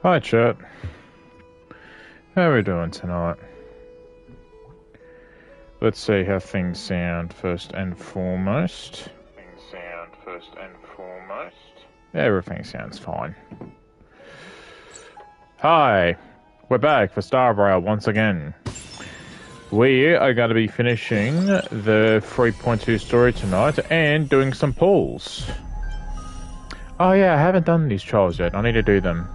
Hi, chat. How are we doing tonight? Let's see how things sound first and foremost. Everything sounds fine. Hi, we're back for Star Rail once again. We are going to be finishing the 3.2 story tonight and doing some pulls. Oh yeah, I haven't done these trials yet. I need to do them.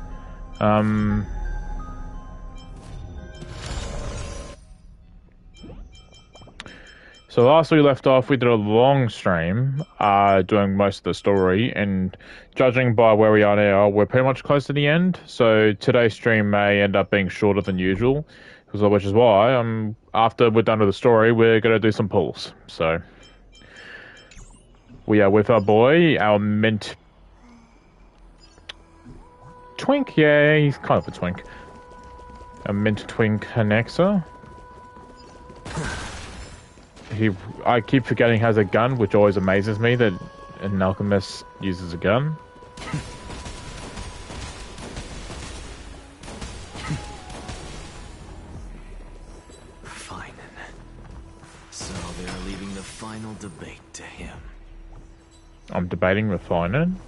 So last we left off, we did a long stream, doing most of the story, and judging by where we are now, we're pretty much close to the end. So today's stream may end up being shorter than usual, which is why after we're done with the story, we're gonna do some pulls. So we are with our boy, our mint twink. Yeah, he's kind of a twink. A mint twink Hanexa. I keep forgetting he has a gun, which always amazes me that an alchemist uses a gun. Fine. So they're leaving the final debate to him. I'm debating refining.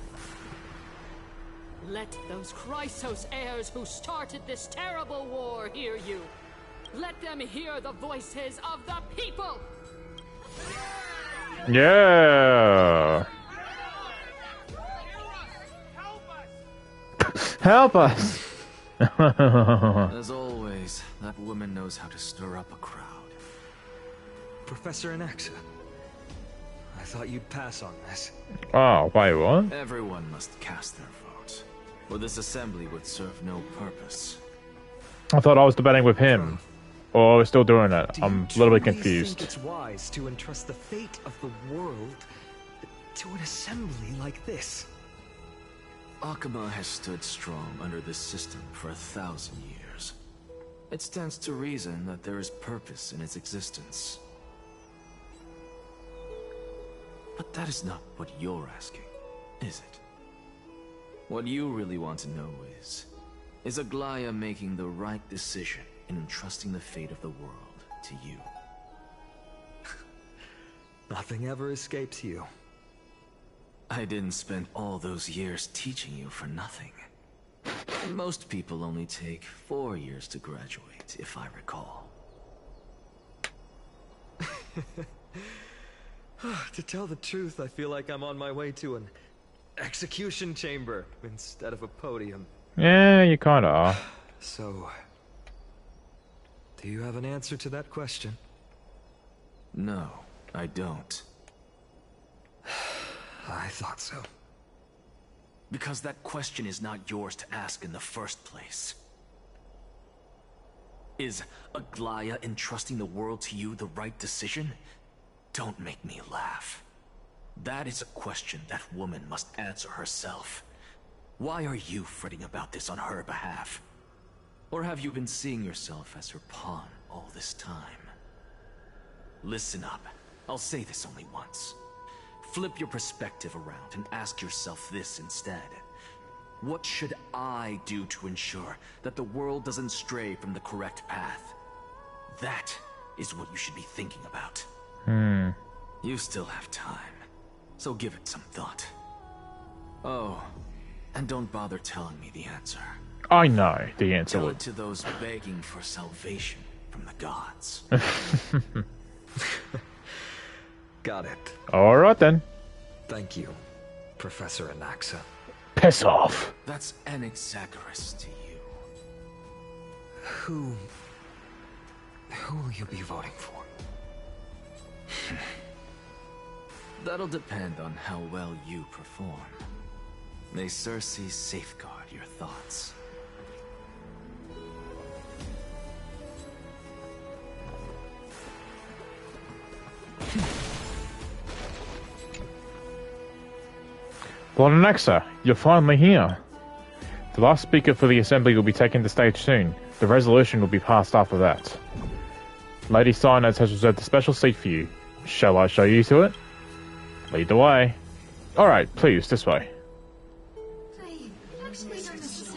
Let those Chrysos heirs who started this terrible war hear you. Let them hear the voices of the people! Yeah! Help us! As always, that woman knows how to stir up a crowd. Professor Anaxa, I thought you'd pass on this. Oh, wait, what? Everyone must cast their vote, or this assembly would serve no purpose. I thought I was debating with him. Or we're still doing it. I'm a little bit confused. Do you think it's wise to entrust the fate of the world to an assembly like this? Akama has stood strong under this system for 1,000 years. It stands to reason that there is purpose in its existence. But that is not what you're asking, is it? What you really want to know is Aglaya making the right decision in entrusting the fate of the world to you? Nothing ever escapes you. I didn't spend all those years teaching you for nothing. Most people only take 4 years to graduate, if I recall. To tell the truth, I feel like I'm on my way to an execution chamber instead of a podium. Yeah, you kinda are. So, do you have an answer to that question? No, I don't. I thought so. Because that question is not yours to ask in the first place. Is Aglaya entrusting the world to you the right decision? Don't make me laugh. That is a question that woman must answer herself. Why are you fretting about this on her behalf? Or have you been seeing yourself as her pawn all this time? Listen up. I'll say this only once. Flip your perspective around and ask yourself this instead. What should I do to ensure that the world doesn't stray from the correct path? That is what you should be thinking about. You still have time, so give it some thought. Oh, and don't bother telling me the answer. I know the answer. Tell it to those begging for salvation from the gods. Got it. Alright then. Thank you, Professor Anaxa. Piss off. That's Anaxagoras to you. Who will you be voting for? That'll depend on how well you perform. May Circe safeguard your thoughts. Lord Anaxa, you're finally here. The last speaker for the assembly will be taking the stage soon. The resolution will be passed after that. Lady Cyanide has reserved a special seat for you. Shall I show you to it? Lead the way. Alright, please, this way. Actually, not necessarily.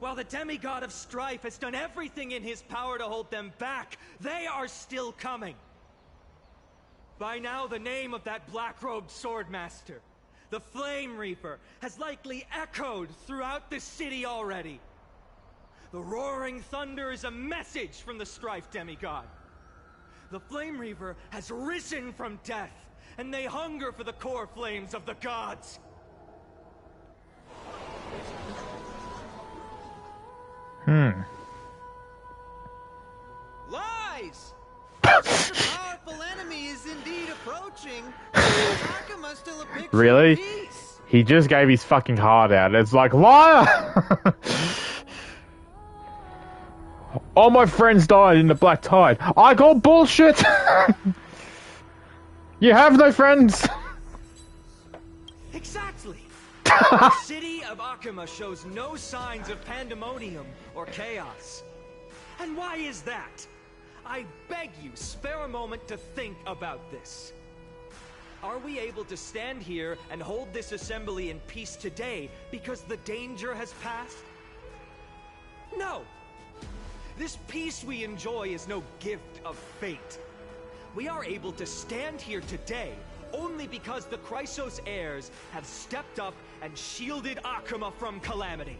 While the demigod of strife has done everything in his power to hold them back, they are still coming. By now, the name of that black-robed swordmaster, the Flame Reaper, has likely echoed throughout the city already. The roaring thunder is a message from the strife demigod. The Flame Reaper has risen from death, and they hunger for the core flames of the gods. Lies! Such a powerful enemy is indeed approaching. Akuma still a picture Really? of peace. He just gave his fucking heart out. It's like, liar! All my friends died in the Black Tide. I got bullshit! You have no friends! Exactly! The city of Akuma shows no signs of pandemonium or chaos. And why is that? I beg you, spare a moment to think about this. Are we able to stand here and hold this assembly in peace today because the danger has passed? No! This peace we enjoy is no gift of fate. We are able to stand here today only because the Chrysos heirs have stepped up and shielded Akuma from calamity.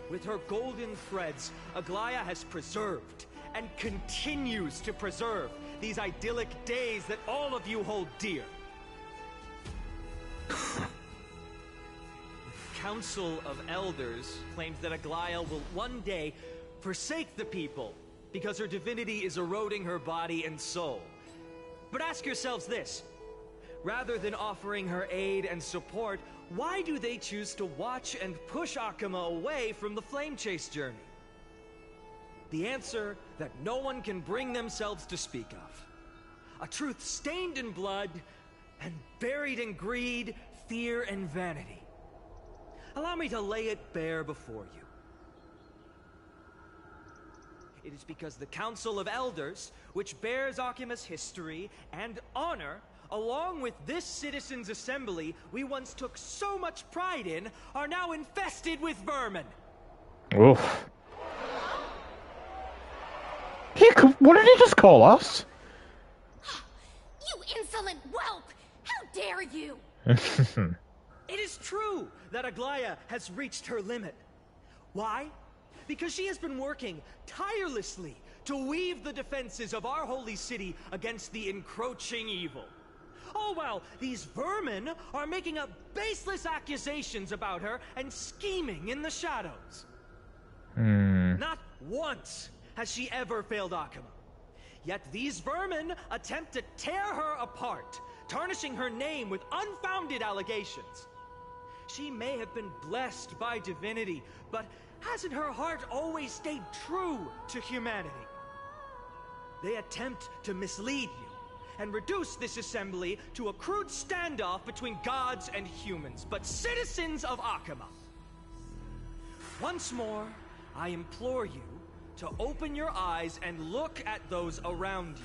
With her golden threads, Aglaya has preserved and continues to preserve these idyllic days that all of you hold dear. The Council of Elders claims that Aglaya will one day forsake the people because her divinity is eroding her body and soul. But ask yourselves this. Rather than offering her aid and support, why do they choose to watch and push Akuma away from the Flame Chase journey? The answer that no one can bring themselves to speak of. A truth stained in blood and buried in greed, fear, and vanity. Allow me to lay it bare before you. It is because the Council of Elders, which bears Akuma's history and honor, along with this citizens' assembly we once took so much pride in, are now infested with vermin. Oof. What did he just call us? You insolent whelp! How dare you! It is true that Aglaya has reached her limit. Why? Because she has been working tirelessly to weave the defenses of our holy city against the encroaching evil. All while these vermin are making up baseless accusations about her and scheming in the shadows. Not once has she ever failed Akuma. Yet these vermin attempt to tear her apart, tarnishing her name with unfounded allegations. She may have been blessed by divinity, but hasn't her heart always stayed true to humanity? They attempt to mislead you and reduce this assembly to a crude standoff between gods and humans, but citizens of Akuma. Once more, I implore you to open your eyes and look at those around you.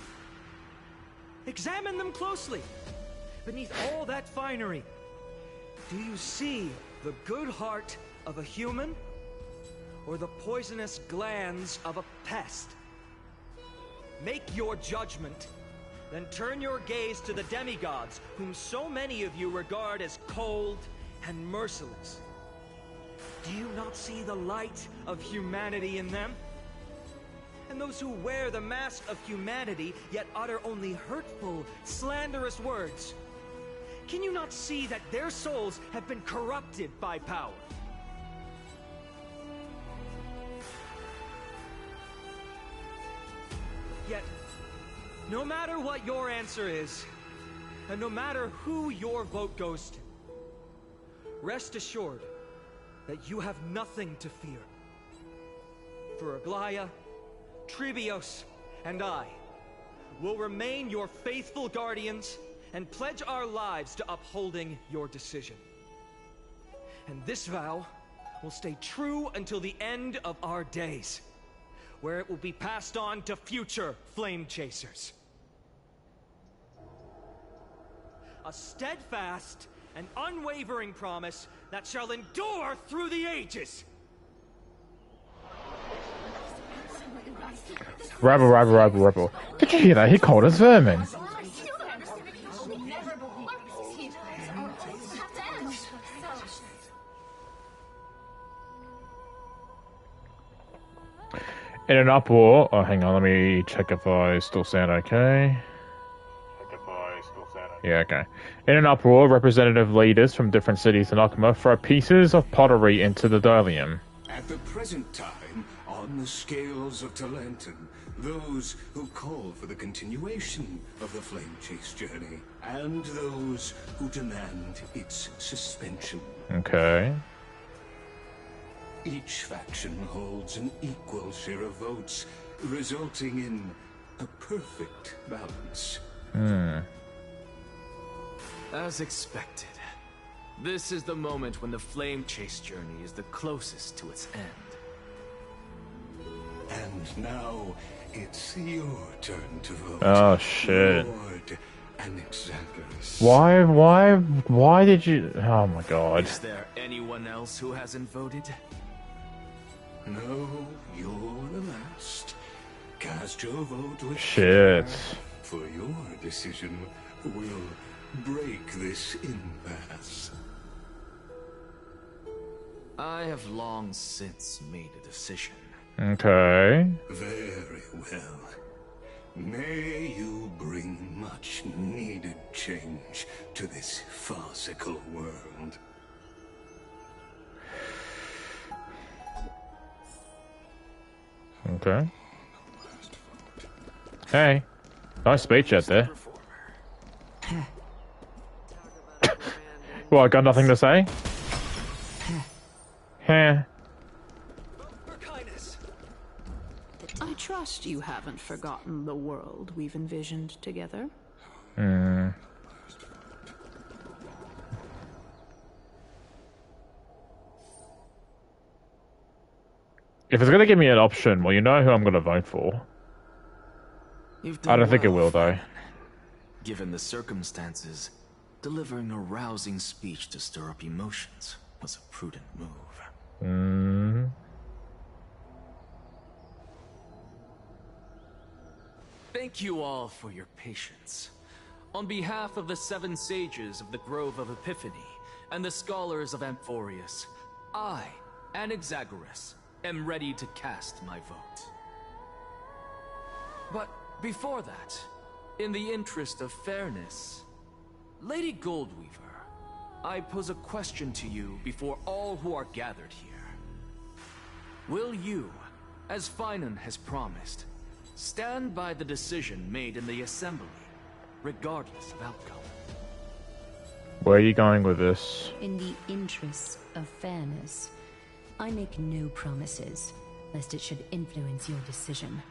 Examine them closely. Beneath all that finery, do you see the good heart of a human or the poisonous glands of a pest? Make your judgment, then turn your gaze to the demigods whom so many of you regard as cold and merciless. Do you not see the light of humanity in them? And those who wear the mask of humanity yet utter only hurtful, slanderous words. Can you not see that their souls have been corrupted by power? Yet, no matter what your answer is, and no matter who your vote goes to, rest assured that you have nothing to fear. For Aglaya, Tribios, and I will remain your faithful guardians and pledge our lives to upholding your decision. And this vow will stay true until the end of our days, where it will be passed on to future flame chasers. A steadfast and unwavering promise that shall endure through the ages. Rebel. Did you hear that? He called us vermin. In an uproar... Oh, hang on, let me check if I still sound okay. Yeah, okay. In an uproar, representative leaders from different cities in Okama throw pieces of pottery into the Dolium. At the present time, on the scales of Talenton, those who call for the continuation of the Flame Chase journey, and those who demand its suspension. Okay. Each faction holds an equal share of votes, resulting in a perfect balance. As expected, this is the moment when the Flame Chase journey is the closest to its end. And now, it's your turn to vote. Oh, shit. Lord Alexanderus. Why did you... Oh, my God. Is there anyone else who hasn't voted? No, you're the last. Cast your vote with Shit. care, for your decision will break this impasse. I have long since made a decision. Okay. Very well. May you bring much needed change to this farcical world. Okay. Hey. Nice speech out there. Well, I got nothing to say? Heh. I trust you haven't forgotten the world we've envisioned together. If it's gonna give me an option, well, you know who I'm gonna vote for. I don't think it will, though. Given the circumstances, delivering a rousing speech to stir up emotions was a prudent move. Thank you all for your patience. On behalf of the 7 sages of the Grove of Epiphany and the scholars of Amphorius, I, Anaxagoras, am ready to cast my vote. But before that, in the interest of fairness, Lady Goldweaver, I pose a question to you before all who are gathered here. Will you, as Finan has promised, stand by the decision made in the Assembly, regardless of outcome? Where are you going with this? In the interests of fairness, I make no promises, lest it should influence your decision.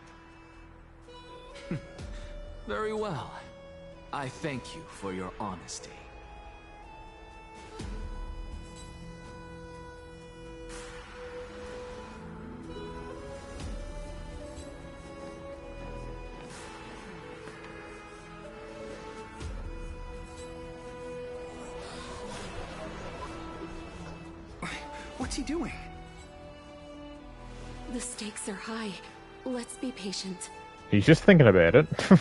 Very well. I thank you for your honesty. What's he doing? The stakes are high. Let's be patient. He's just thinking about it. Cut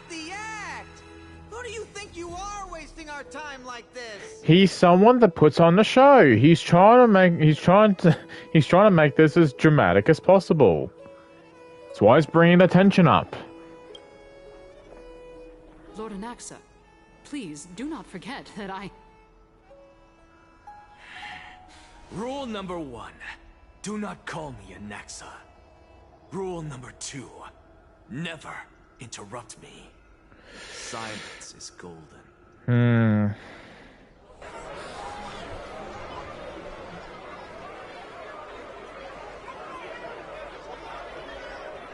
the act! Who do you think you are wasting our time like this? He's someone that puts on the show. He's trying to make this as dramatic as possible. That's why he's bringing the tension up. Lord Anaxa, please do not forget that I... Rule number 1. Do not call me Anaxa. Rule number 2. Never interrupt me. Silence is golden.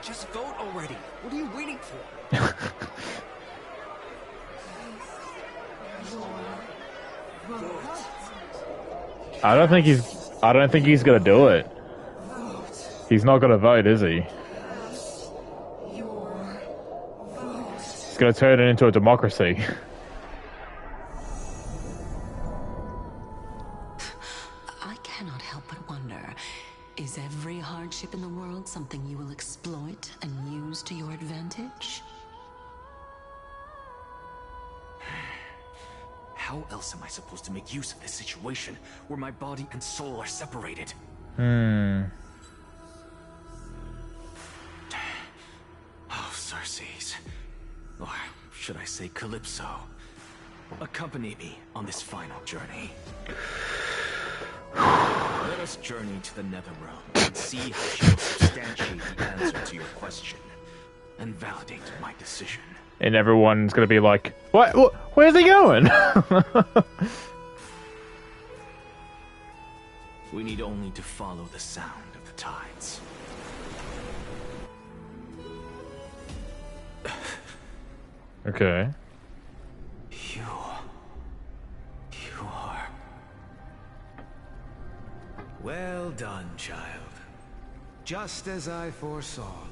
Just vote already. What are you waiting for? I don't think he's gonna do it. He's not gonna vote, is he? He's gonna turn it into a democracy. I cannot help but wonder, Is every hardship in the world something you will exploit and use to your advantage? How else am I supposed to make use of this situation where my body and soul are separated? Oh, Circes. Or should I say Calypso? Accompany me on this final journey. Let us journey to the Netherrealm and see how she will substantiate the answer to your question and validate my decision. And everyone's gonna be like, "What? Where's he going?" We need only to follow the sound of the tides. Okay. You are... Well done, child. Just as I foresaw,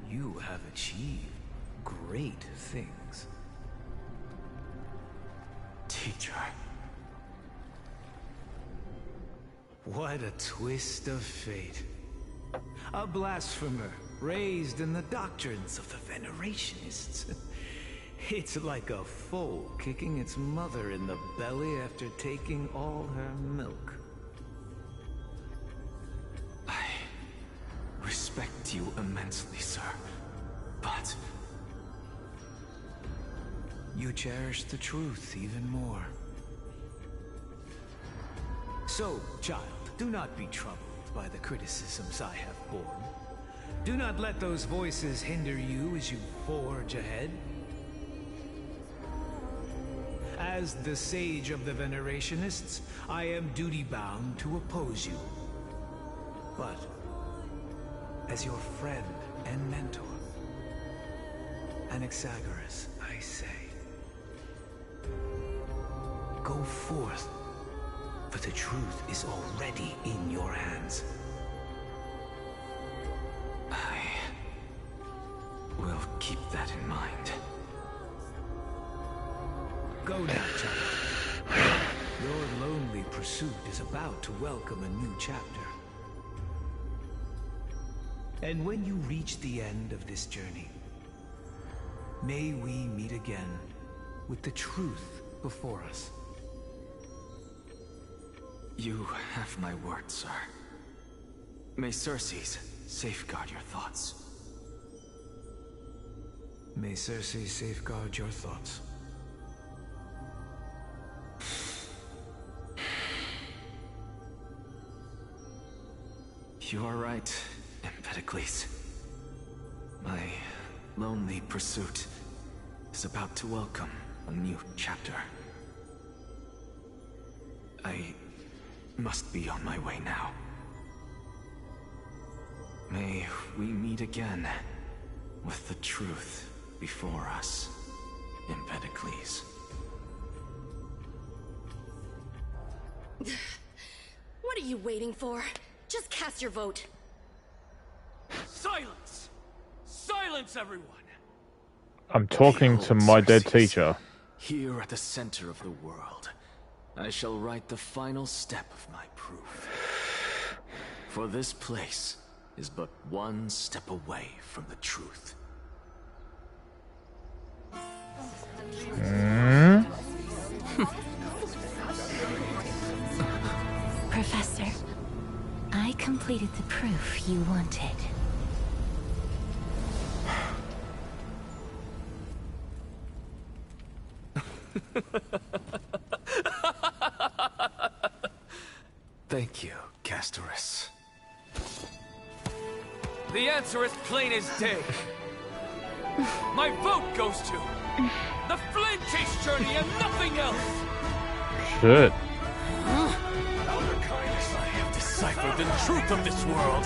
you have achieved great things. Teacher. What a twist of fate. A blasphemer raised in the doctrines of the Venerationists. It's like a foal kicking its mother in the belly after taking all her milk. I respect you immensely, sir, but... You cherish the truth even more. So, child, do not be troubled by the criticisms I have borne. Do not let those voices hinder you as you forge ahead. As the sage of the Venerationists, I am duty-bound to oppose you. But, as your friend and mentor, Anaxagoras, I say, go forth, for the truth is already in your hands. I will keep that in mind. Go now, child. Your lonely pursuit is about to welcome a new chapter. And when you reach the end of this journey, may we meet again with the truth before us. You have my word, sir. May Circes safeguard your thoughts. May Circe safeguard your thoughts. You are right, Empedocles. My lonely pursuit is about to welcome a new chapter. I must be on my way now. May we meet again with the truth before us, Empedocles. What are you waiting for? Just cast your vote. Silence! Silence, everyone! I'm talking to my dead teacher. Here at the center of the world, I shall write the final step of my proof. For this place is but one step away from the truth. Professor, I completed the proof you wanted. Thank you, Castorus. The answer is plain as day. My vote goes to the Flame Chase journey and nothing else. Shit. Elder Kindness, I have deciphered the truth of this world.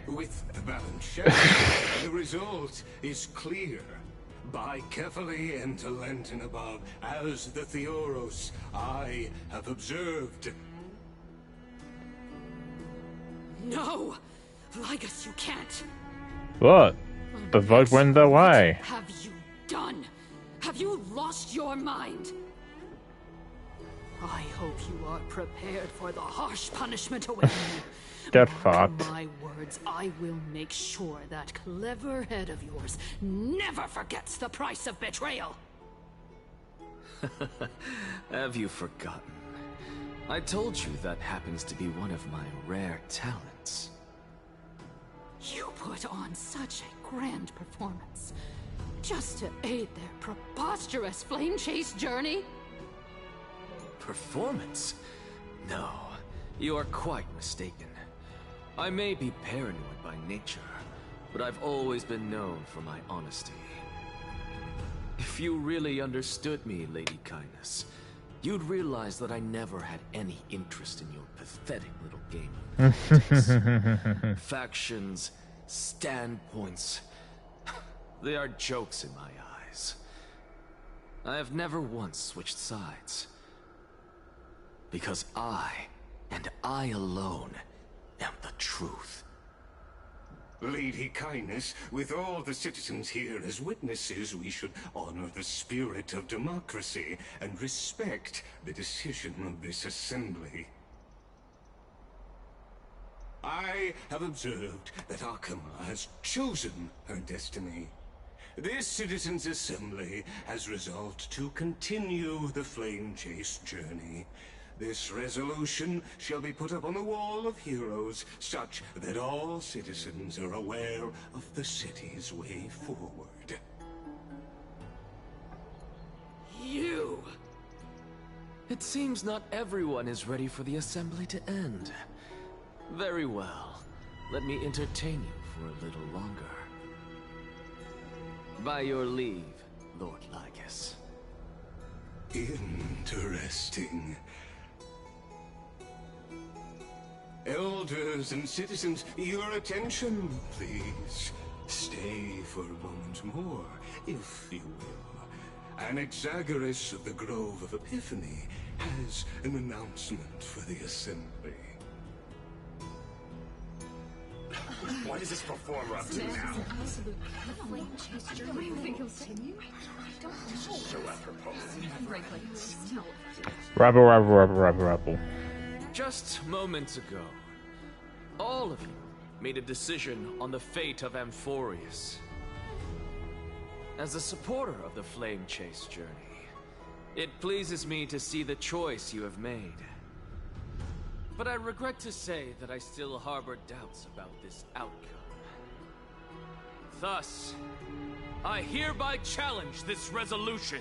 With the balance shown, the result is clear. Buy carefully and to Lenten above, as the Theoros I have observed. No! Ligus, you can't! What? The vote went their way. Have you done? Have you lost your mind? I hope you are prepared for the harsh punishment awaiting you. Get Mark fucked. my words, I will make sure that clever head of yours never forgets the price of betrayal. Have you forgotten? I told you that happens to be one of my rare talents. You put on such a grand performance just to aid their preposterous flame chase journey? Performance? No, you are quite mistaken. I may be paranoid by nature, but I've always been known for my honesty. If you really understood me, Lady Kindness, you'd realize that I never had any interest in your pathetic little game of politics. Factions, standpoints, they are jokes in my eyes. I have never once switched sides. Because I, and I alone, am the truth. Lady Kindness, with all the citizens here as witnesses, we should honor the spirit of democracy and respect the decision of this assembly. I have observed that Akama has chosen her destiny. This citizens' assembly has resolved to continue the flame chase journey. This resolution shall be put up on the Wall of Heroes, such that all citizens are aware of the city's way forward. You! It seems not everyone is ready for the assembly to end. Very well. Let me entertain you for a little longer. By your leave, Lord Lycus. Interesting. Elders and citizens, your attention, please. Stay for a moment more, if you will. Anaxagoras of the Grove of Epiphany has an announcement for the assembly. What is this performer up to now? So apropos. Rabble. Just moments ago, all of you made a decision on the fate of Amphorius. As a supporter of the Flame Chase journey, it pleases me to see the choice you have made. But I regret to say that I still harbor doubts about this outcome. Thus, I hereby challenge this resolution.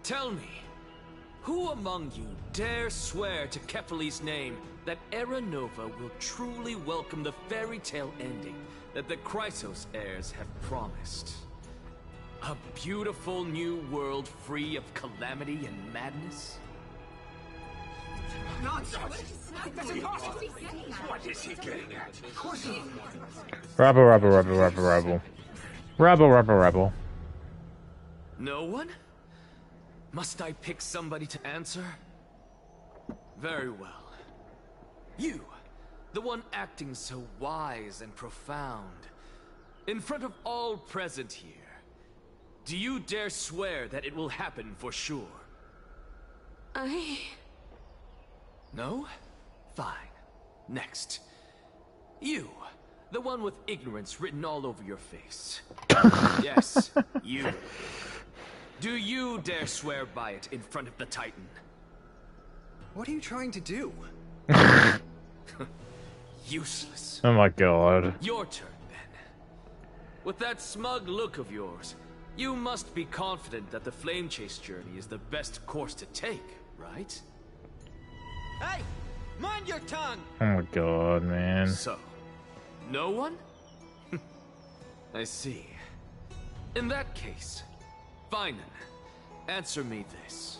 Tell me, who among you dare swear to Kefali's name that Era Nova will truly welcome the fairy tale ending that the Chrysos heirs have promised? A beautiful new world free of calamity and madness? Nonsense! That's impossible! What is he getting at? Rabble. No one? Must I pick somebody to answer? Very well. You, the one acting so wise and profound. In front of all present here, do you dare swear that it will happen for sure? No? Fine. Next. You, the one with ignorance written all over your face. Yes, you. Do you dare swear by it in front of the Titan? What are you trying to do? Useless. Oh my god. Your turn, then. With that smug look of yours, you must be confident that the Flame Chase journey is the best course to take, right? Hey! Mind your tongue! Oh my god, man. So, no one? I see. In that case, fine then. Answer me this.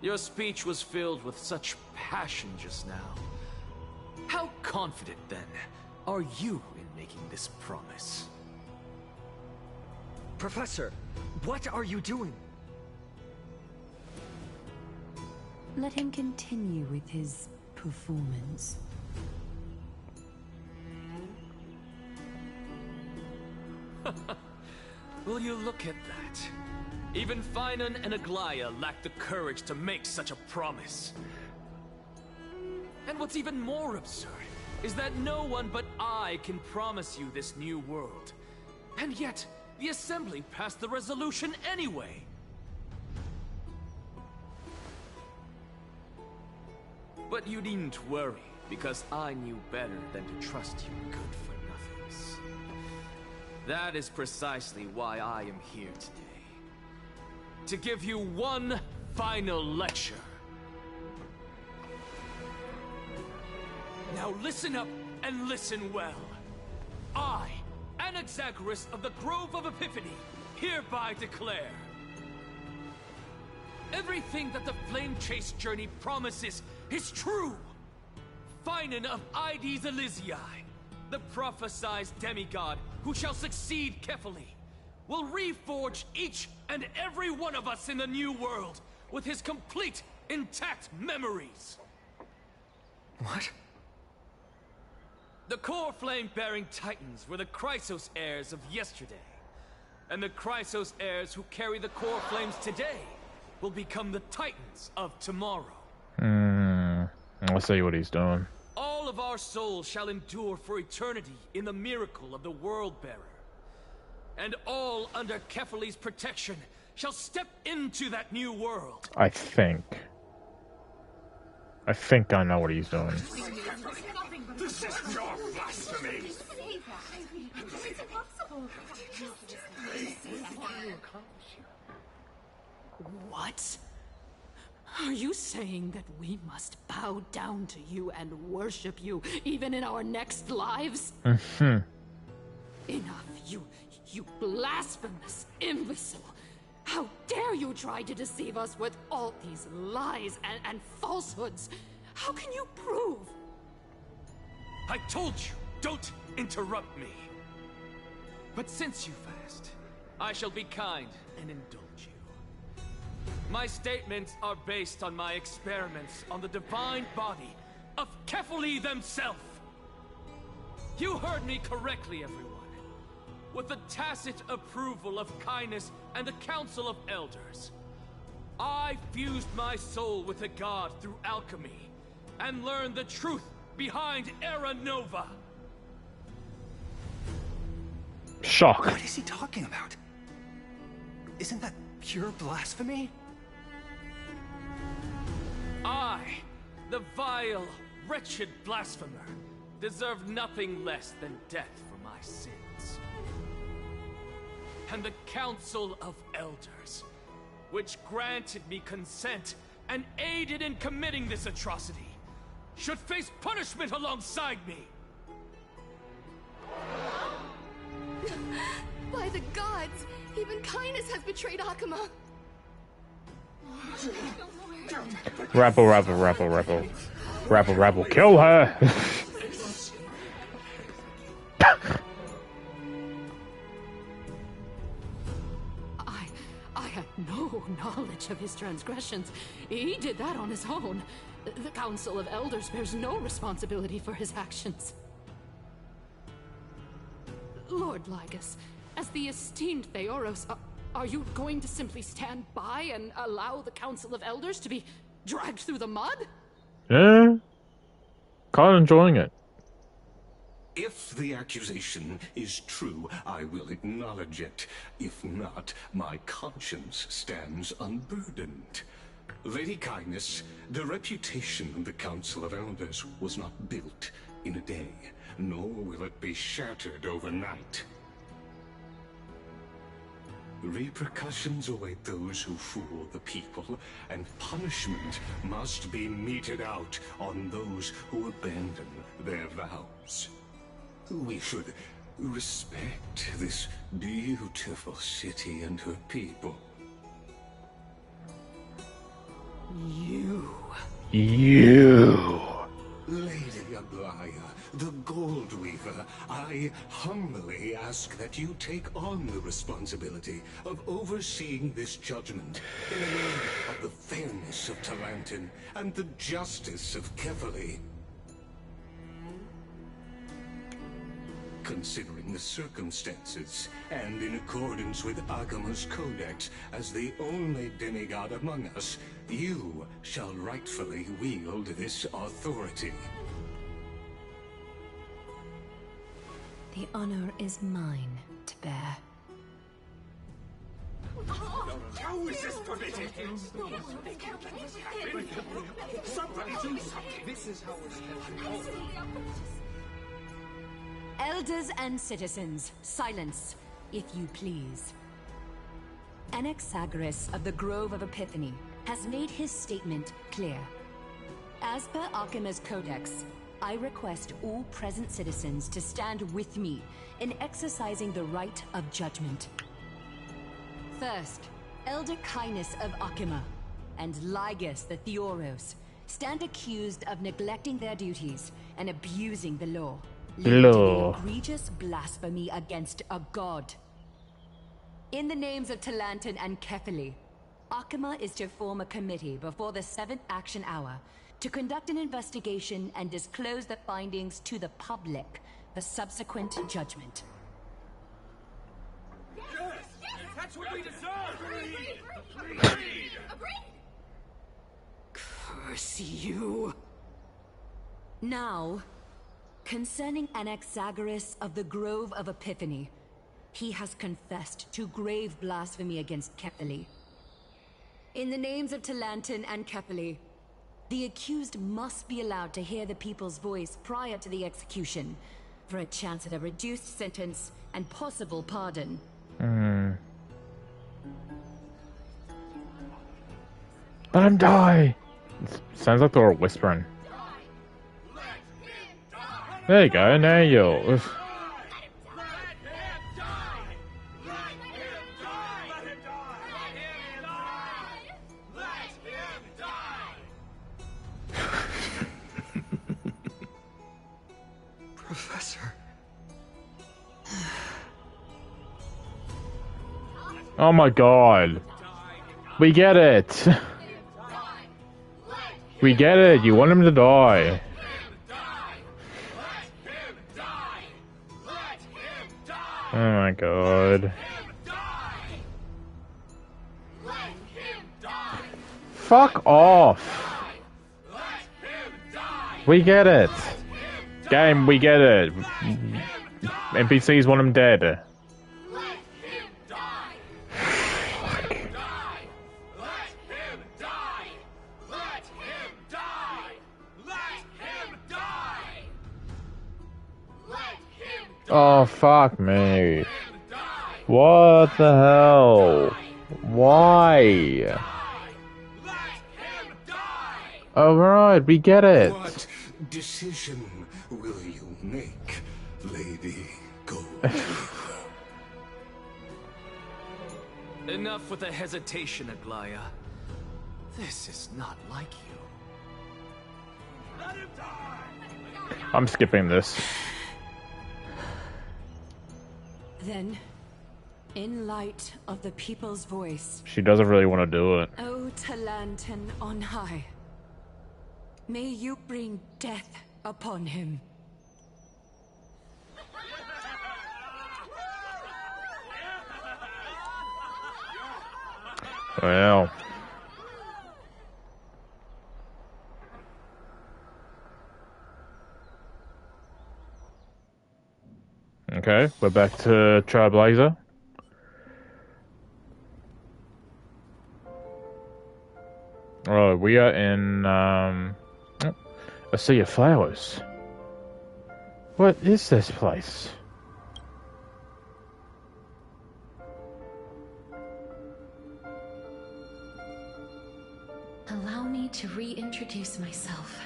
Your speech was filled with such passion just now. How confident, then, are you in making this promise? Professor, what are you doing? Let him continue with his performance. Will you look at that? Even Finan and Aglaya lack the courage to make such a promise. And what's even more absurd is that no one but I can promise you this new world. And yet, the Assembly passed the resolution anyway. But you needn't worry, because I knew better than to trust you good-for-nothings. That is precisely why I am here today. To give you one final lecture. Now listen up and listen well. I, Anaxagoras of the Grove of Epiphany, hereby declare everything that the Flame Chase journey promises is true. Finan of Ides Elysiae, the prophesied demigod who shall succeed Kefali, will reforge each and every one of us in the new world with his complete, intact memories. What? The core flame-bearing titans were the Chrysos heirs of yesterday. And the Chrysos heirs who carry the core flames today will become the titans of tomorrow. I see what he's doing. All of our souls shall endure for eternity in the miracle of the World-Bearer. And all under Kefali's protection shall step into that new world. I think I know what he's doing. This is pure blasphemy! It's impossible. What? Are you saying that we must bow down to you and worship you, even in our next lives? Enough, you blasphemous imbecile! How dare you try to deceive us with all these lies and falsehoods? How can you prove? I told you, don't interrupt me. But since you've asked, I shall be kind and indulge you. My statements are based on my experiments on the divine body of Kefali themselves. You heard me correctly, everyone. With the tacit approval of Kindness and the Council of Elders, I fused my soul with the god through alchemy and learned the truth behind Era Nova. Shock. What is he talking about? Isn't that pure blasphemy? I, the vile, wretched blasphemer, deserve nothing less than death for my sins. And the Council of Elders, which granted me consent and aided in committing this atrocity, should face punishment alongside me. By the gods, even Kindness has betrayed Akuma. Rabble, kill her! I had no knowledge of his transgressions. He did that on his own. The Council of Elders bears no responsibility for his actions. Lord Lygus, as the esteemed Theoros, are you going to simply stand by and allow the Council of Elders to be dragged through the mud? Yeah. Kind of enjoying it. If the accusation is true, I will acknowledge it. If not, my conscience stands unburdened. Lady Kindness, the reputation of the Council of Elders was not built in a day, nor will it be shattered overnight. Repercussions await those who fool the people, and punishment must be meted out on those who abandon their vows. We should respect this beautiful city and her people. You. Lady Aglaya, the Gold Weaver, I humbly ask that you take on the responsibility of overseeing this judgment in the name of the fairness of Talantin and the justice of Kefali. considering the circumstances, and in accordance with Akima's codex, as the only demigod among us, you shall rightfully wield this authority. The honor is mine to bear. How is this permitted? Somebody do something. This is how it's supposed to be. Elders and citizens, silence, if you please. Anaxagoras of the Grove of Epiphany has made his statement clear. As per Akima's codex, I request all present citizens to stand with me in exercising the right of judgment. First, Elder Kindness of Akima and Ligus the Theoros stand accused of neglecting their duties and abusing the law, leading to the egregious blasphemy against a god. In the names of Talantan and Kefili, Akima is to form a committee before the 7th action hour to conduct an investigation and disclose the findings to the public for subsequent judgment. That's what we deserve! Curse you! Now, concerning Anaxagoras of the Grove of Epiphany, he has confessed to grave blasphemy against Kefili. In the names of Talantan and Kefili, the accused must be allowed to hear the people's voice prior to the execution, for a chance at a reduced sentence and possible pardon. Let him die! Sounds like they were whispering. There you go, now you. Professor. Oh my god. We get it. We get it. You want him to die. Oh my god. Fuck off. We get it. Game, we get it. NPCs want him dead. Oh, fuck me. What the hell? Why? Alright, we get it. What decision will you make, Lady Gold? Enough with the hesitation, Aglaya. This is not like you. Let him die! I'm skipping this. Then, in light of the people's voice, She doesn't really want to do it. O Talantan on high, may you bring death upon him. Well. Okay, we're back to Trailblazer. Oh, we are in, a sea of flowers. What is this place? Allow me to reintroduce myself.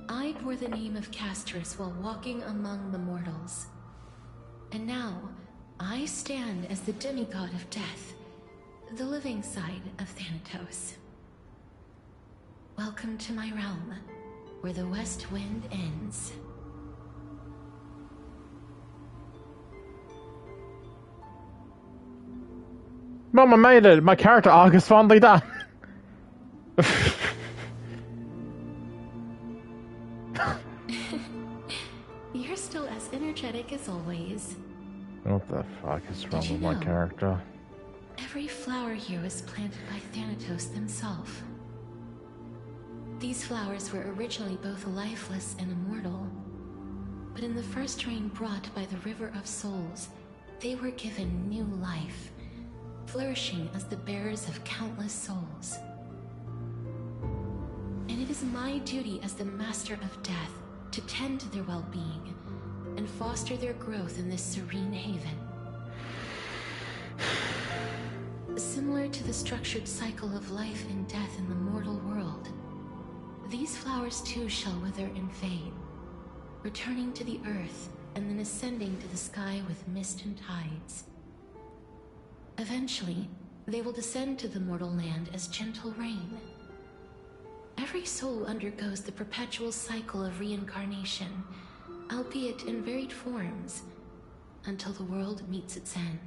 I bore the name of Castris while walking among the mortals. And now, I stand as the demigod of death, the living side of Thanatos. Welcome to my realm, where the west wind ends. Mom, I made it! My character arc is finally done! You're still as energetic as always. What the fuck is wrong Did you with my know? character? Every flower here was planted by Thanatos himself. These flowers were originally both lifeless and immortal, but in the first rain brought by the River of Souls, they were given new life, flourishing as the bearers of countless souls. And it is my duty as the Master of Death to tend to their well-being and foster their growth in this serene haven. Similar to the structured cycle of life and death in the mortal world, these flowers too shall wither and fade, returning to the earth and then ascending to the sky with mist and tides. Eventually, they will descend to the mortal land as gentle rain. Every soul undergoes the perpetual cycle of reincarnation, albeit in varied forms, until the world meets its end.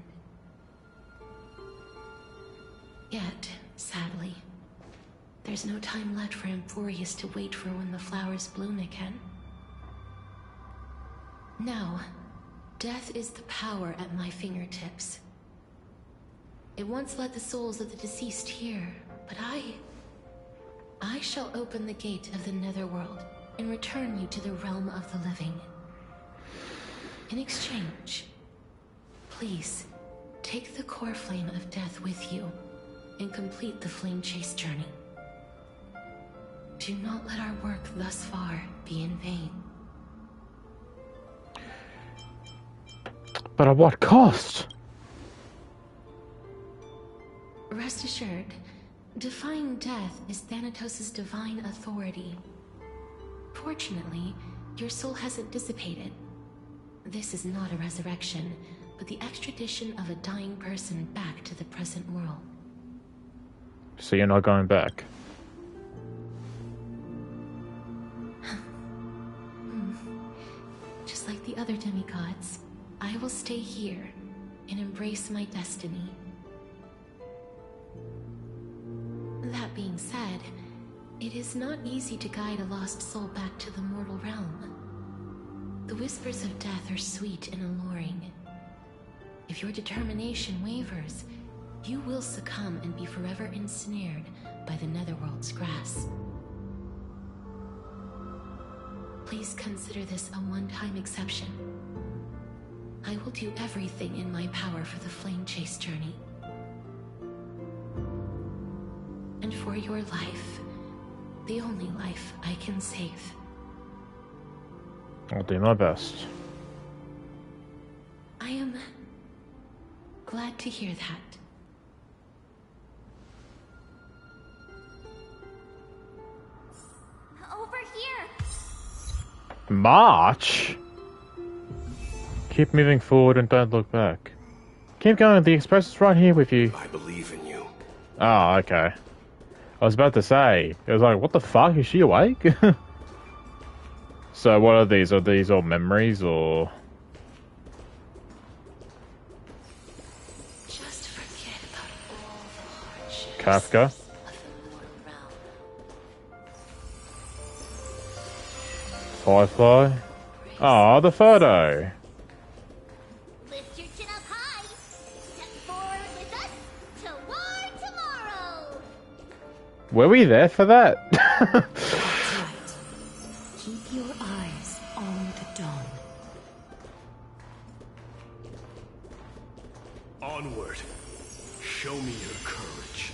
Yet, sadly, there's no time left for Emporius to wait for when the flowers bloom again. Now, death is the power at my fingertips. It once led the souls of the deceased here, but I shall open the gate of the netherworld and return you to the realm of the living. In exchange, please, take the core flame of death with you and complete the flame chase journey. Do not let our work thus far be in vain. But at what cost? Rest assured, defying death is Thanatos' divine authority. Fortunately, your soul hasn't dissipated. This is not a resurrection, but the extradition of a dying person back to the present world. So you're not going back? Just like the other demigods, I will stay here and embrace my destiny. That being said, it is not easy to guide a lost soul back to the mortal realm. The whispers of death are sweet and alluring. If your determination wavers, you will succumb and be forever ensnared by the netherworld's grasp. Please consider this a one-time exception. I will do everything in my power for the flame chase journey. And for your life, the only life I can save. I'll do my best. I am glad to hear that. Over here! March? Keep moving forward and don't look back. Keep going, the express is right here with you. I believe in you. Oh, okay. I was about to say, it was like, what the fuck, is she awake? So what are these? Are these all memories, or...? Just forget about all the hardships Kafka? of the mortal realm. Firefly? Oh, the photo! Lift your chin up high. Step forward with us toward tomorrow. Were we there for that? Keep your eyes on the dawn. Onward. Show me your courage.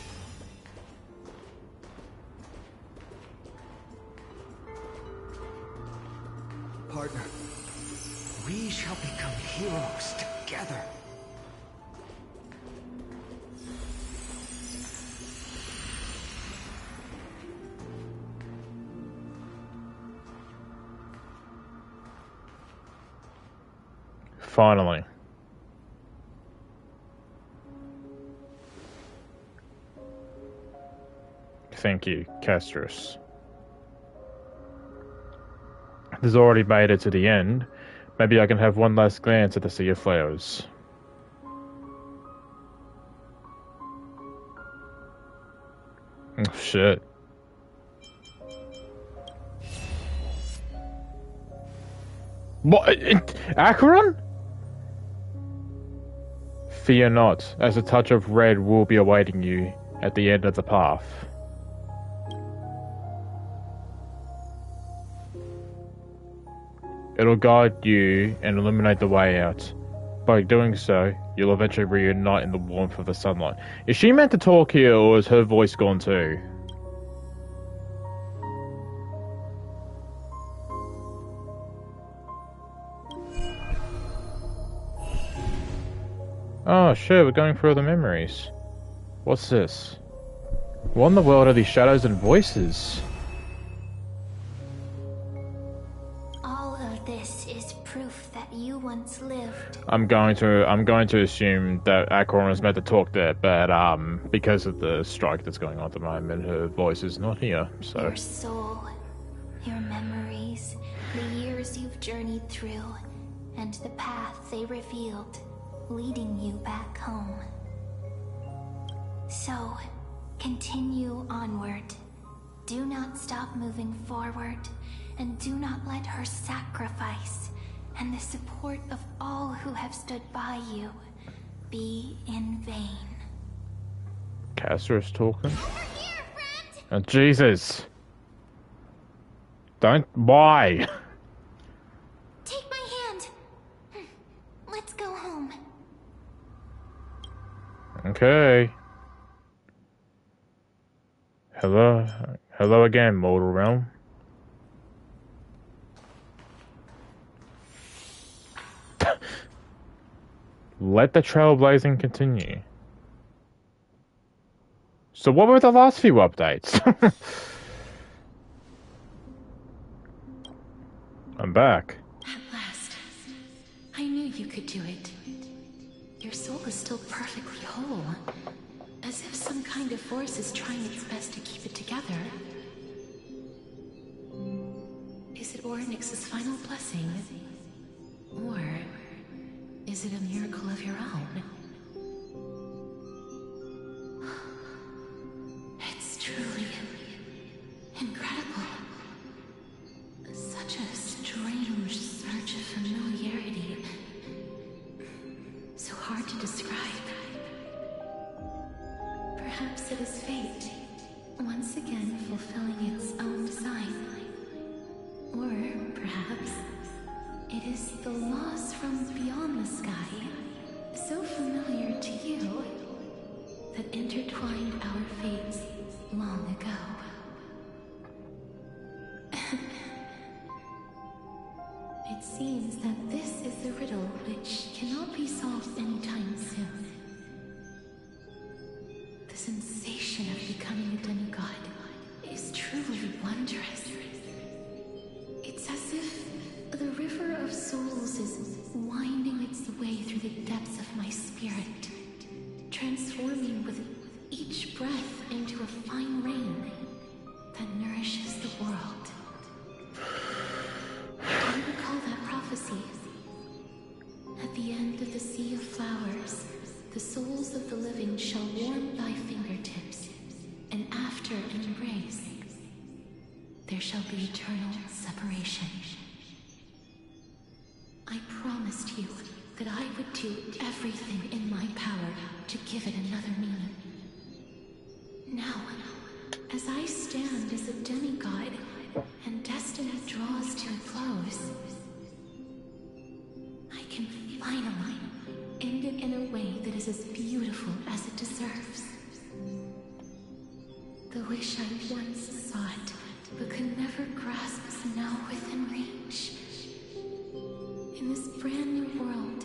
Partner, we shall become heroes together. Finally. Thank you, Castris. This already made it to the end. Maybe I can have one last glance at the Sea of Flowers. Oh, shit. What? Acheron? Fear not, as a touch of red will be awaiting you at the end of the path. It'll guide you and illuminate the way out. By doing so, you'll eventually reunite in the warmth of the sunlight. Is she meant to talk here, or is her voice gone too? Oh shit, we're going through the memories. What's this? What in the world are these shadows and voices? All of this is proof that you once lived. I'm going to assume that Acheron was meant to talk there, but because of the strike that's going on at the moment, her voice is not here, so. Your soul, your memories, the years you've journeyed through, and the path they revealed, leading you back home. So, continue onward. Do not stop moving forward, and do not let her sacrifice and the support of all who have stood by you be in vain. Castor is talking? Oh, Jesus! Don't. Why? Take my hand. Let's go home. Okay. Hello. Hello again, mortal realm. Let the trailblazing continue. So what were the last few updates? I'm back. At last. I knew you could do it. Your soul is still perfectly whole. As if some kind of force is trying its best to keep it together. Is it Ornyx's final blessing? Or is it a miracle of your own? It's truly incredible. Such a strange surge of familiarity. So hard to describe. Perhaps it is fate, once again fulfilling its own design. Or perhaps it is the loss from beyond the sky, so familiar to you, that intertwined our fates long ago. It seems that this is the riddle which cannot be solved anytime soon. The sensation of becoming a demigod is truly wondrous. It's as if the river of souls is winding its way through the depths of my spirit, transforming with each breath into a fine rain that nourishes the world. Do you recall that prophecy? At the end of the sea of flowers, the souls of the living shall warm thy fingertips, and after an embrace, there shall be eternal separation. I promised you that I would do everything in my power to give it another meaning. Now, as I stand as a demigod, and destiny draws to a close, I can finally end it in a way that is as beautiful as it deserves. The wish I once sought, but could never grasp, is now within reach. In this brand new world,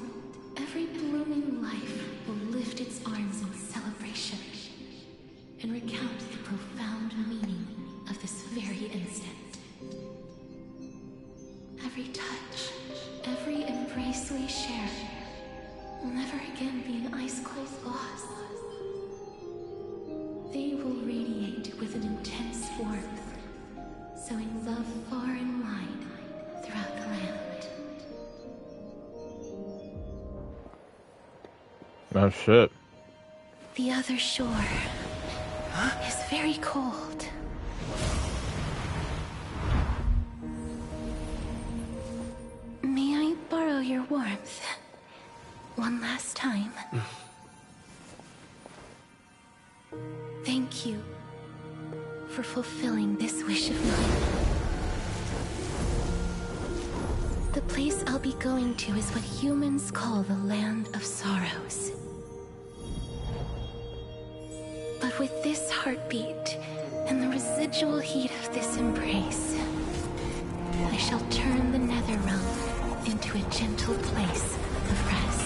every blooming life will lift its arms in celebration and recount the profound meaning of this very instant. Every touch, every embrace we share will never again be an ice-cold loss. They will radiate with an intense warmth, sowing love far and wide throughout the land. Oh shit. The other shore is very cold. May warmth. One last time. Thank you for fulfilling this wish of mine. The place I'll be going to is what humans call the Land of Sorrows. But with this heartbeat and the residual heat of this embrace, I shall turn the nether realm into a gentle place of rest.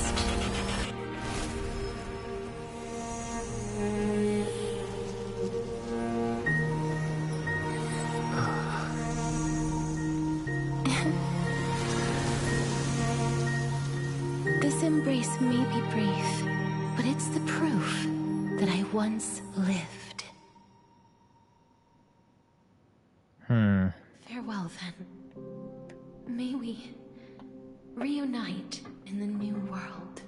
This embrace may be brief, but it's the proof that I once lived. Farewell, then. May we reunite in the new world.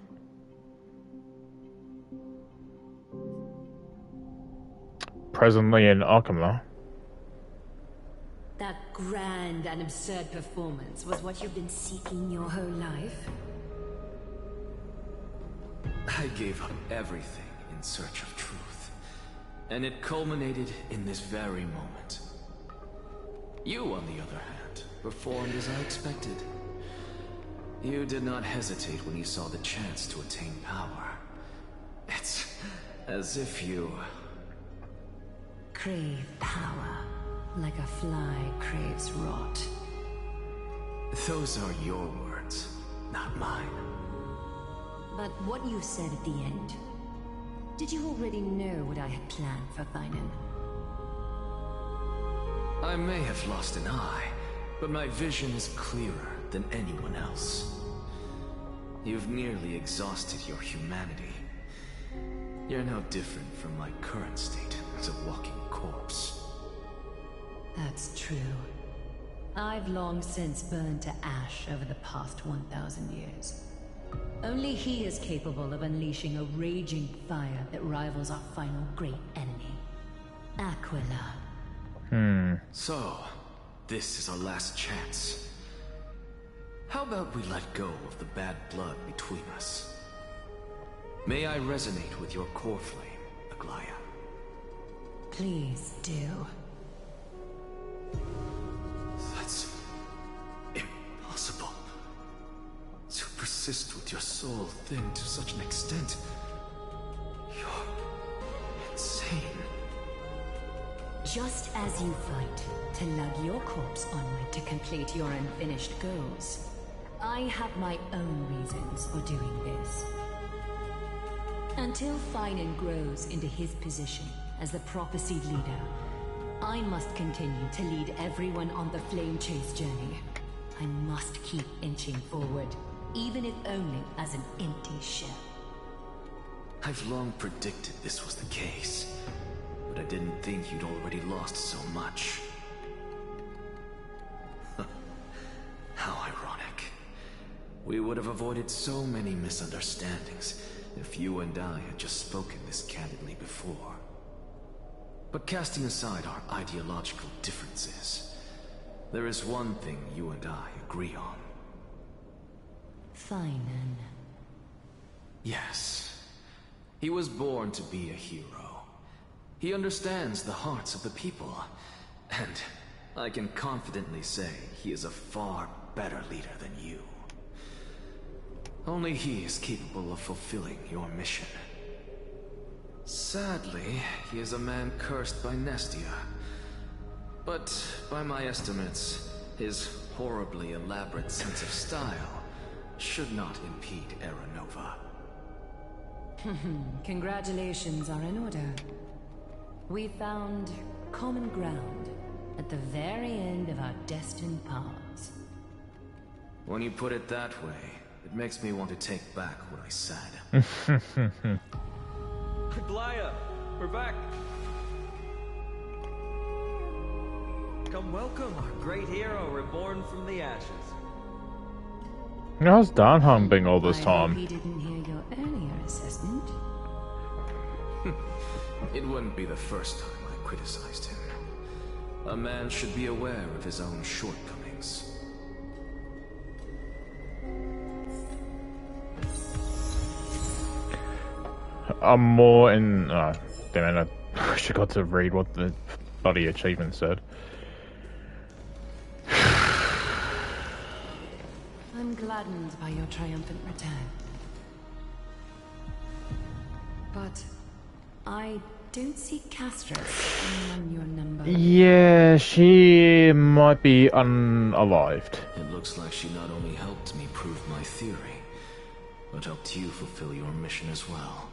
Presently in Arkema. That grand and absurd performance was what you've been seeking your whole life? I gave up everything in search of truth, and it culminated in this very moment. You, on the other hand, performed as I expected. You did not hesitate when you saw the chance to attain power. It's as if you crave power, like a fly craves rot. Those are your words, not mine. But what you said at the end, did you already know what I had planned for Thainan? I may have lost an eye, but my vision is clearer than anyone else. You've nearly exhausted your humanity. You're no different from my current state as a walking corpse. That's true. I've long since burned to ash over the past 1,000 years. Only he is capable of unleashing a raging fire that rivals our final great enemy, Aquila. So, this is our last chance. How about we let go of the bad blood between us? May I resonate with your core flame, Aglaya? Please do. That's impossible. To persist with your soul thinned to such an extent. You're insane. Just as you fight to lug your corpse onward to complete your unfinished goals, I have my own reasons for doing this. Until Thainan grows into his position as the prophesied leader, I must continue to lead everyone on the flame chase journey. I must keep inching forward, even if only as an empty shell. I've long predicted this was the case, but I didn't think you'd already lost so much. How ironic. We would have avoided so many misunderstandings if you and I had just spoken this candidly before. But casting aside our ideological differences, there is one thing you and I agree on. Thainan. Yes. He was born to be a hero. He understands the hearts of the people, and I can confidently say he is a far better leader than you. Only he is capable of fulfilling your mission. Sadly, he is a man cursed by Nestia. But by my estimates, his horribly elaborate sense of style should not impede Aranova. Congratulations are in order. We found common ground at the very end of our destined paths. When you put it that way, it makes me want to take back what I said. Aglaya, we're back. Come welcome our great hero reborn from the ashes. How's Danhong being all this I time? hope he didn't hear your earlier assessment. It wouldn't be the first time I criticized him. A man should be aware of his own shortcomings. I'm more in. Oh, damn it! I wish I got to read what the bloody achievement said. I'm gladdened by your triumphant return. But I don't see Castris among your number. Yeah, she might be unalived. It looks like she not only helped me prove my theory, but helped you fulfill your mission as well.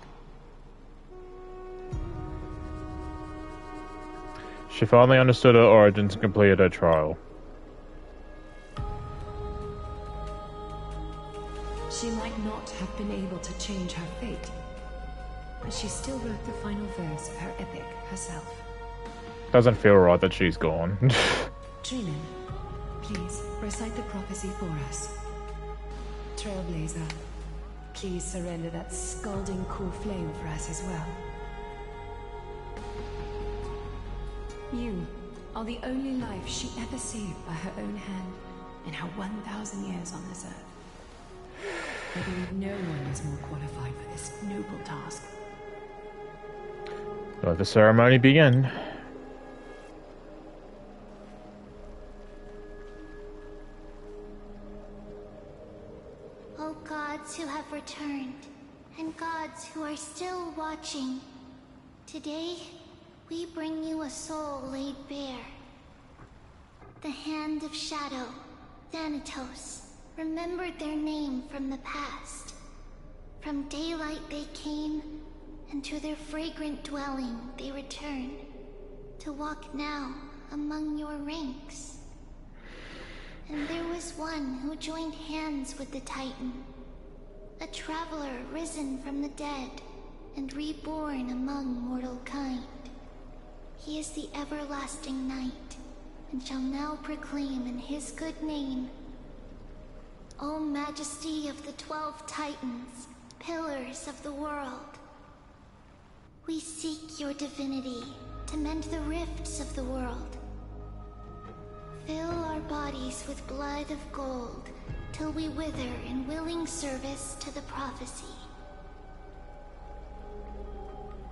She finally understood her origins and completed her trial. She might not have been able to change her fate, but she still wrote the final verse of her epic herself. Doesn't feel right that she's gone. Truman, please recite the prophecy for us. Trailblazer, please surrender that scalding cool flame for us as well. You are the only life she ever saved by her own hand in her 1,000 years on this earth. I believe no one is more qualified for this noble task. Let the ceremony begin. O gods who have returned, and gods who are still watching, today we bring you a soul laid bare. The Hand of Shadow, Thanatos, remembered their name from the past. From daylight they came, and to their fragrant dwelling they return, to walk now among your ranks. And there was one who joined hands with the Titan, a traveler risen from the dead and reborn among mortal kind. He is the everlasting night, and shall now proclaim in his good name, O Majesty of the 12 Titans, pillars of the world. We seek your divinity to mend the rifts of the world. Fill our bodies with blood of gold, till we wither in willing service to the prophecy.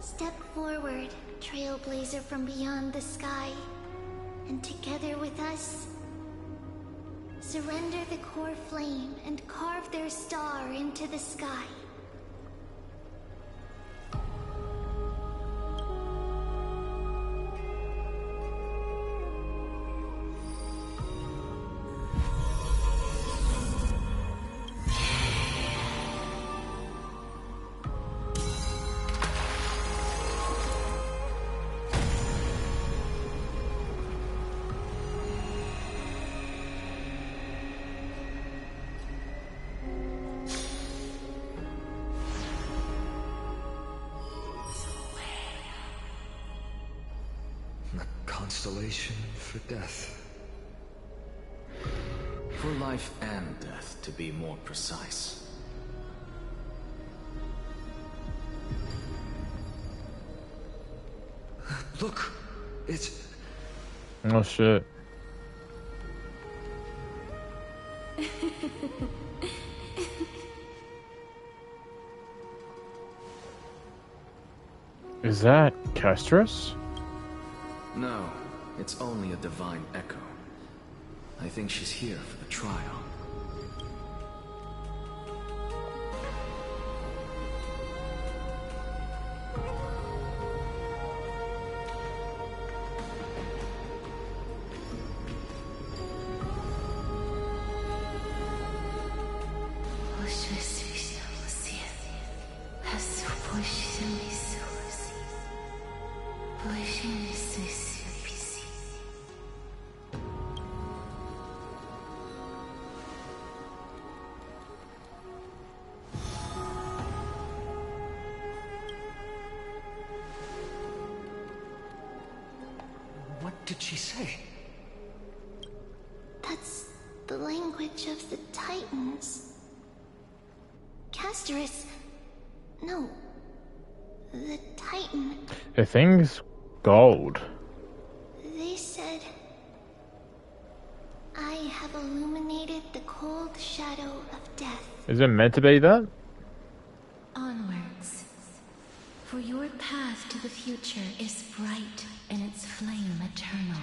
Step forward, trailblazer from beyond the sky, and together with us, surrender the core flame and carve their star into the sky. Constellation for death. For life and death, to be more precise. Look! It's... Oh shit. Is that Castris? No, it's only a divine echo. I think she's here for the trial. What did she say? That's the language of the Titans. Casterus... No. The Titan. The thing's gold. They said... I have illuminated the cold shadow of death. Is it meant to be that? Onwards. For your path to the future is bright and its flame eternal.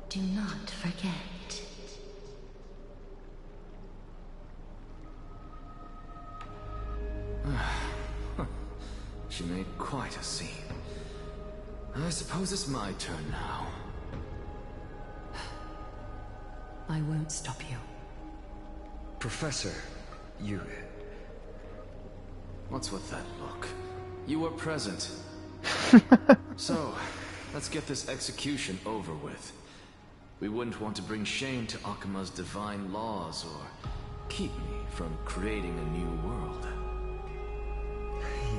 Do not forget. She made quite a scene. I suppose it's my turn now. I won't stop you. Professor, you... What's with that look? You were present. So, let's get this execution over with. We wouldn't want to bring shame to Akima's divine laws or keep me from creating a new world.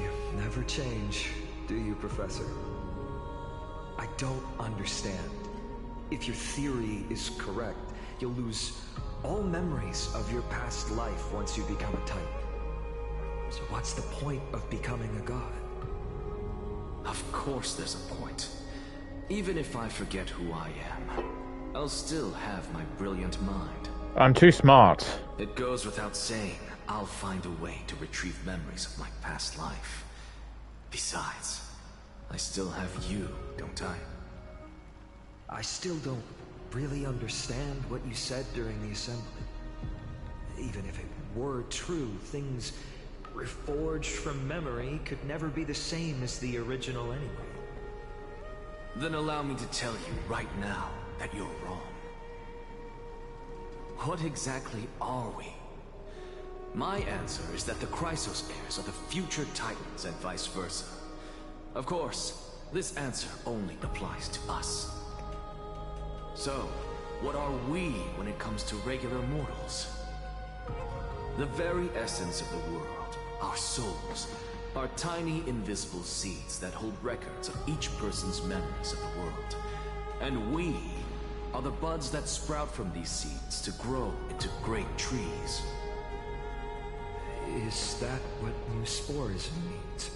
You never change, do you, Professor? I don't understand. If your theory is correct, you'll lose all memories of your past life once you become a Titan. So what's the point of becoming a god? Of course there's a point. Even if I forget who I am, I'll still have my brilliant mind. I'm too smart. It goes without saying, I'll find a way to retrieve memories of my past life. Besides, I still have you, don't I? I still don't really understand what you said during the assembly. Even if it were true, things reforged from memory could never be the same as the original anyway. Then allow me to tell you right now that you're wrong. What exactly are we? My answer is that the Chrysos heirs are the future Titans and vice versa. Of course, this answer only applies to us. So, what are we when it comes to regular mortals? The very essence of the world, our souls, are tiny invisible seeds that hold records of each person's memories of the world. And we are the buds that sprout from these seeds to grow into great trees. Is that what new sporism means?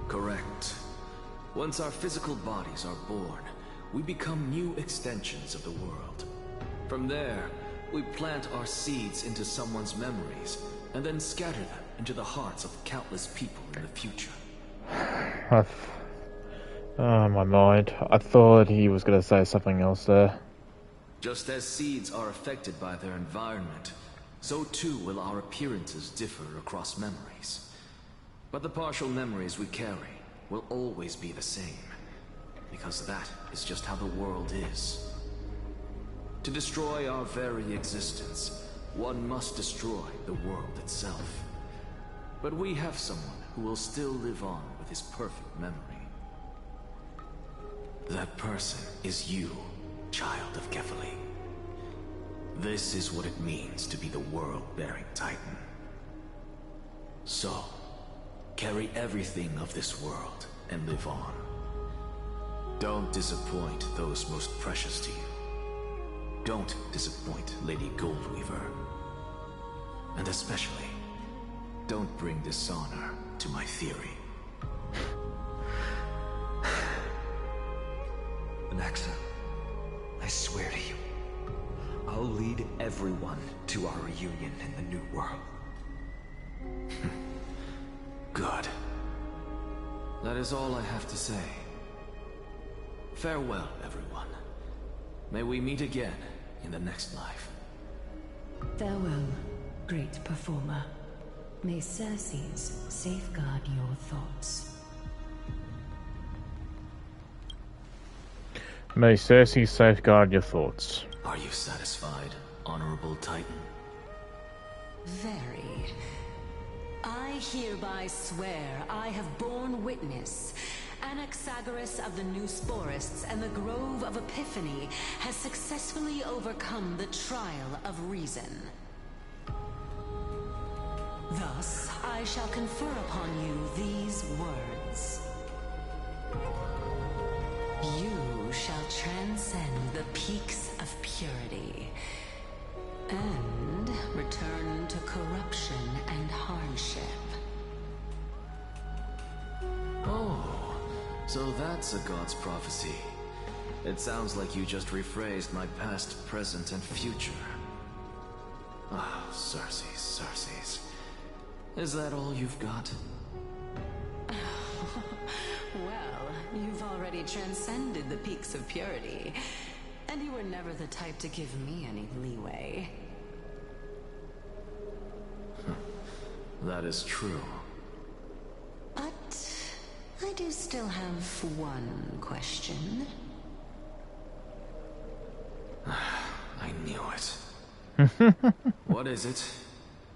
Correct. Once our physical bodies are born, we become new extensions of the world. From there, we plant our seeds into someone's memories, and then scatter them into the hearts of countless people in the future. Oh, my mind. I thought he was going to say something else there. Just as seeds are affected by their environment, so too will our appearances differ across memories. But the partial memories we carry will always be the same, because that is just how the world is. To destroy our very existence, one must destroy the world itself. But we have someone who will still live on with his perfect memory. That person is you, child of Kefali. This is what it means to be the world-bearing Titan. So, carry everything of this world and live on. Don't disappoint those most precious to you. Don't disappoint Lady Goldweaver. And especially, don't bring dishonor to my theory. Anaxa, I swear to you, I'll lead everyone to our reunion in the new world. Good. That is all I have to say. Farewell, everyone. May we meet again in the next life. Farewell, great performer. May Circes safeguard your thoughts. May Circes safeguard your thoughts. Are you satisfied, Honorable Titan? Very. I hereby swear I have borne witness. Anaxagoras of the New Sporists and the Grove of Epiphany has successfully overcome the trial of reason. Thus, I shall confer upon you these words. You shall transcend the peaks of purity and return to corruption and hardship. Oh, so that's a god's prophecy. It sounds like you just rephrased my past, present, and future. Oh, Cersei's. Is that all you've got? Well, you've already transcended the peaks of purity. And you were never the type to give me any leeway. That is true. But I do still have one question. I knew it. What is it?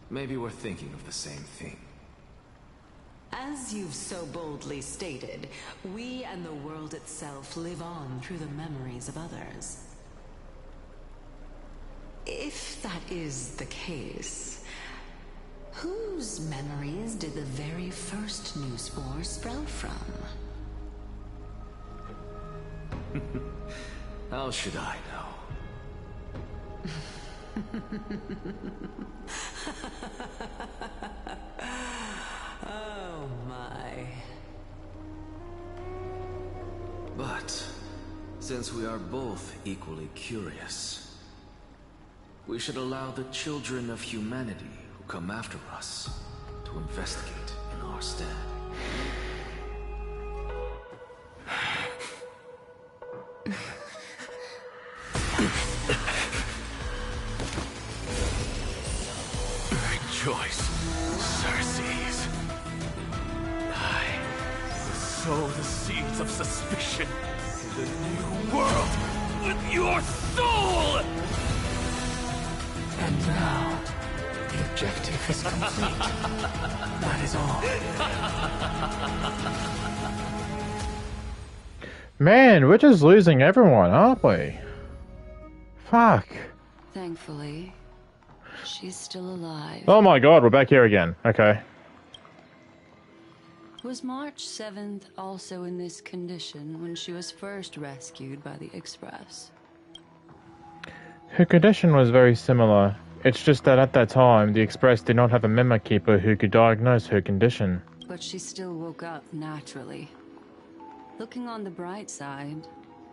Maybe we're thinking of the same thing. As you've so boldly stated, we and the world itself live on through the memories of others. If that is the case, whose memories did the very first new spore sprout from? How should I know? Oh my. But, since we are both equally curious, we should allow the children of humanity who come after us to investigate in our stead. Rejoice, Cersei's. I will sow the seeds of suspicion in the new world with your soul! And now, the objective is complete. That is all. Man, we're just losing everyone, aren't we? Fuck. Thankfully, she's still alive. Oh my god, we're back here again. Okay. Was March 7th also in this condition when she was first rescued by the Express? Her condition was very similar. It's just that at that time, the Express did not have a memo keeper who could diagnose her condition. But she still woke up naturally. Looking on the bright side,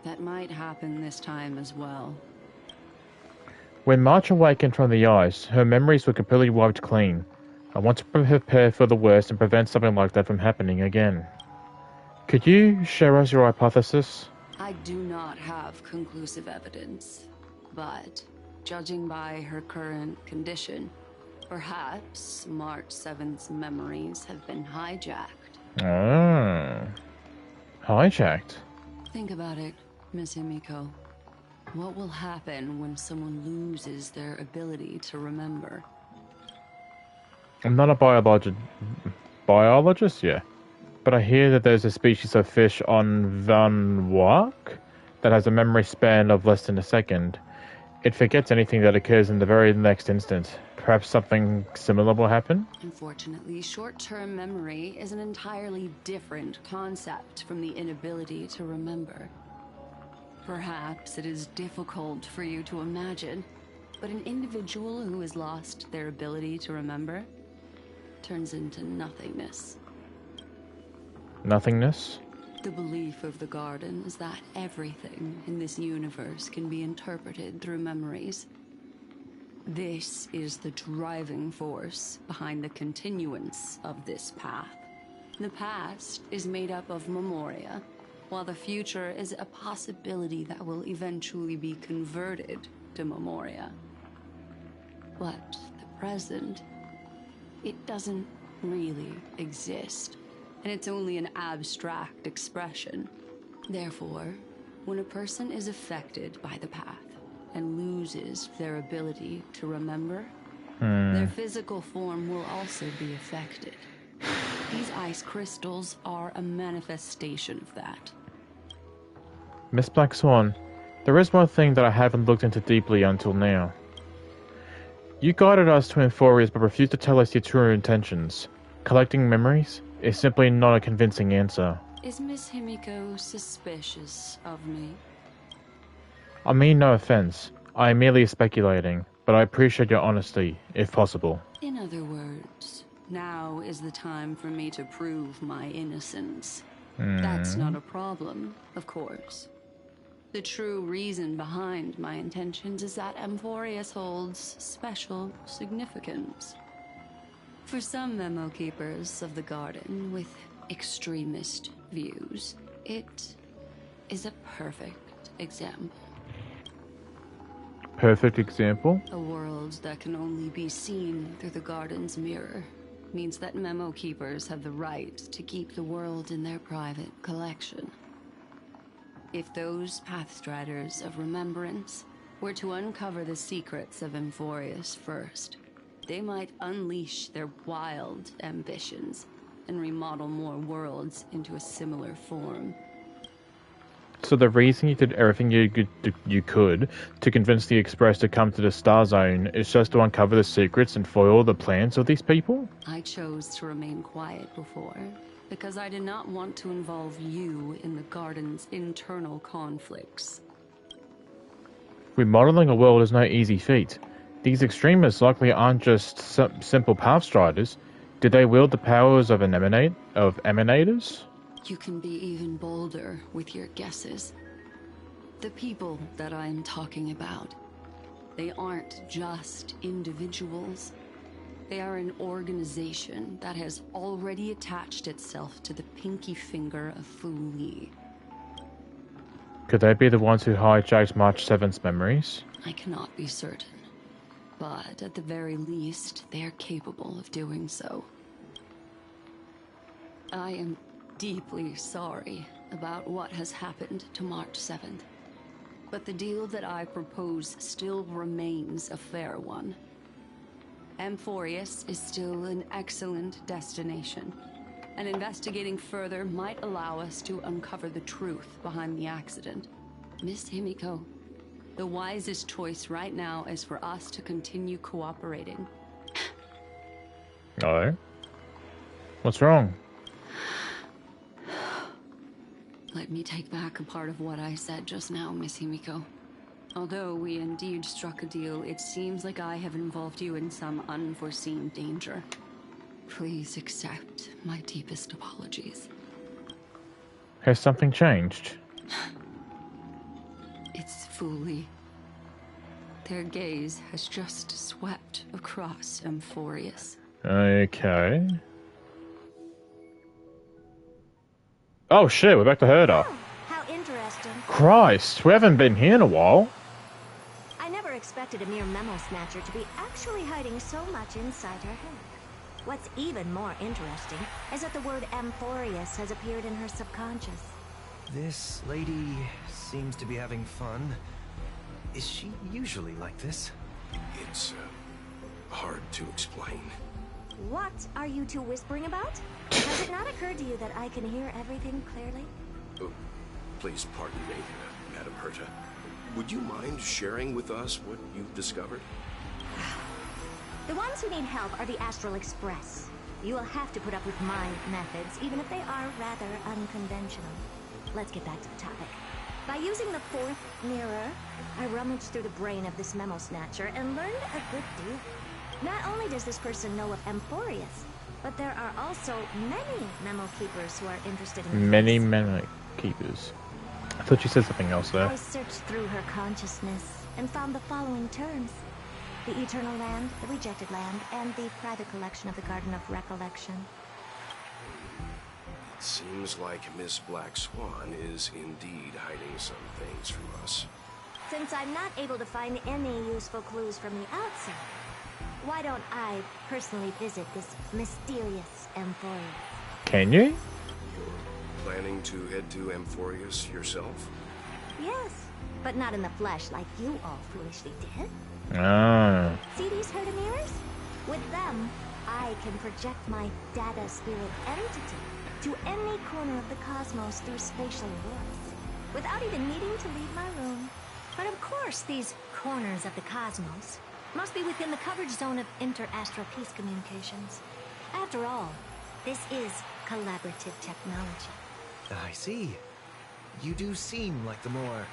that might happen this time as well. When March awakened from the ice, her memories were completely wiped clean. I want to prepare for the worst and prevent something like that from happening again. Could you share us your hypothesis? I do not have conclusive evidence, but judging by her current condition, perhaps March 7th's memories have been hijacked. Oh. Hijacked? Think about it, Miss Himiko. What will happen when someone loses their ability to remember? I'm not a biologist, yeah. But I hear that there's a species of fish on Vanuatu that has a memory span of less than a second. It forgets anything that occurs in the very next instant. Perhaps something similar will happen? Unfortunately, short-term memory is an entirely different concept from the inability to remember. Perhaps it is difficult for you to imagine, but an individual who has lost their ability to remember turns into nothingness. Nothingness? The belief of the Garden is that everything in this universe can be interpreted through memories. This is the driving force behind the continuance of this path. The past is made up of memoria, while the future is a possibility that will eventually be converted to memoria. But the present, it doesn't really exist, and it's only an abstract expression. Therefore, when a person is affected by the path and loses their ability to remember, their physical form will also be affected. These ice crystals are a manifestation of that. Miss Black Swan, there is one thing that I haven't looked into deeply until now. You guided us to Euphorias but refused to tell us your true intentions. Collecting memories is simply not a convincing answer. Is Miss Himiko suspicious of me? I mean no offense. I am merely speculating, but I appreciate your honesty, if possible. In other words, now is the time for me to prove my innocence. That's not a problem, of course. The true reason behind my intentions is that Amphorius holds special significance. For some memo keepers of the garden with extremist views, it is a perfect example. Perfect example? A world that can only be seen through the garden's mirror means that memo keepers have the right to keep the world in their private collection. If those Pathstriders of Remembrance were to uncover the secrets of Amphorius first, they might unleash their wild ambitions and remodel more worlds into a similar form. So the reason you did everything you could to convince the Express to come to the Star Zone is just to uncover the secrets and foil the plans of these people? I chose to remain quiet before, because I did not want to involve you in the Garden's internal conflicts. Remodeling a world is no easy feat. These extremists likely aren't just simple Pathstriders. Did they wield the powers of emanators? You can be even bolder with your guesses. The people that I'm talking about, they aren't just individuals. They are an organization that has already attached itself to the pinky finger of Fu Li. Could they be the ones who hijacked March 7th's memories? I cannot be certain, but at the very least, they are capable of doing so. I am deeply sorry about what has happened to March 7th, but the deal that I propose still remains a fair one. Amphorius is still an excellent destination, and investigating further might allow us to uncover the truth behind the accident. Miss Himiko, the wisest choice right now is for us to continue cooperating. Oh? What's wrong? Let me take back a part of what I said just now, Miss Himiko. Although we indeed struck a deal, it seems like I have involved you in some unforeseen danger. Please accept my deepest apologies. Has something changed? It's fully. Their gaze has just swept across Amphorius. Okay. Oh shit, we're back to Herda. Oh, how interesting. Christ, we haven't been here in a while. I never expected a mere memo snatcher to be actually hiding so much inside her head. What's even more interesting is that the word Amphorius has appeared in her subconscious. This lady seems to be having fun. Is she usually like this? It's hard to explain. What are you two whispering about? Has it not occurred to you that I can hear everything clearly? Oh, please pardon me, Madam Herta. Would you mind sharing with us what you've discovered? The ones who need help are the Astral Express. You will have to put up with my methods, even if they are rather unconventional. Let's get back to the topic. By using the fourth mirror, I rummaged through the brain of this memo snatcher and learned a good deal. Not only does this person know of Amphorius, but there are also many memo keepers who are interested in Many memo keepers. I thought you said something else there. I searched through her consciousness and found the following terms: the Eternal Land, the Rejected Land, and the private collection of the Garden of Recollection. It seems like Miss Black Swan is indeed hiding some things from us. Since I'm not able to find any useful clues from the outside, why don't I personally visit this mysterious Amphorius? Can you? You're planning to head to Amphorius yourself? Yes, but not in the flesh like you all foolishly did. Ah. See these Herda mirrors? With them, I can project my data spirit entity to any corner of the cosmos through spatial warps, without even needing to leave my room. But of course, these corners of the cosmos must be within the coverage zone of inter-astral peace communications. After all, this is collaborative technology. I see. You do seem like the more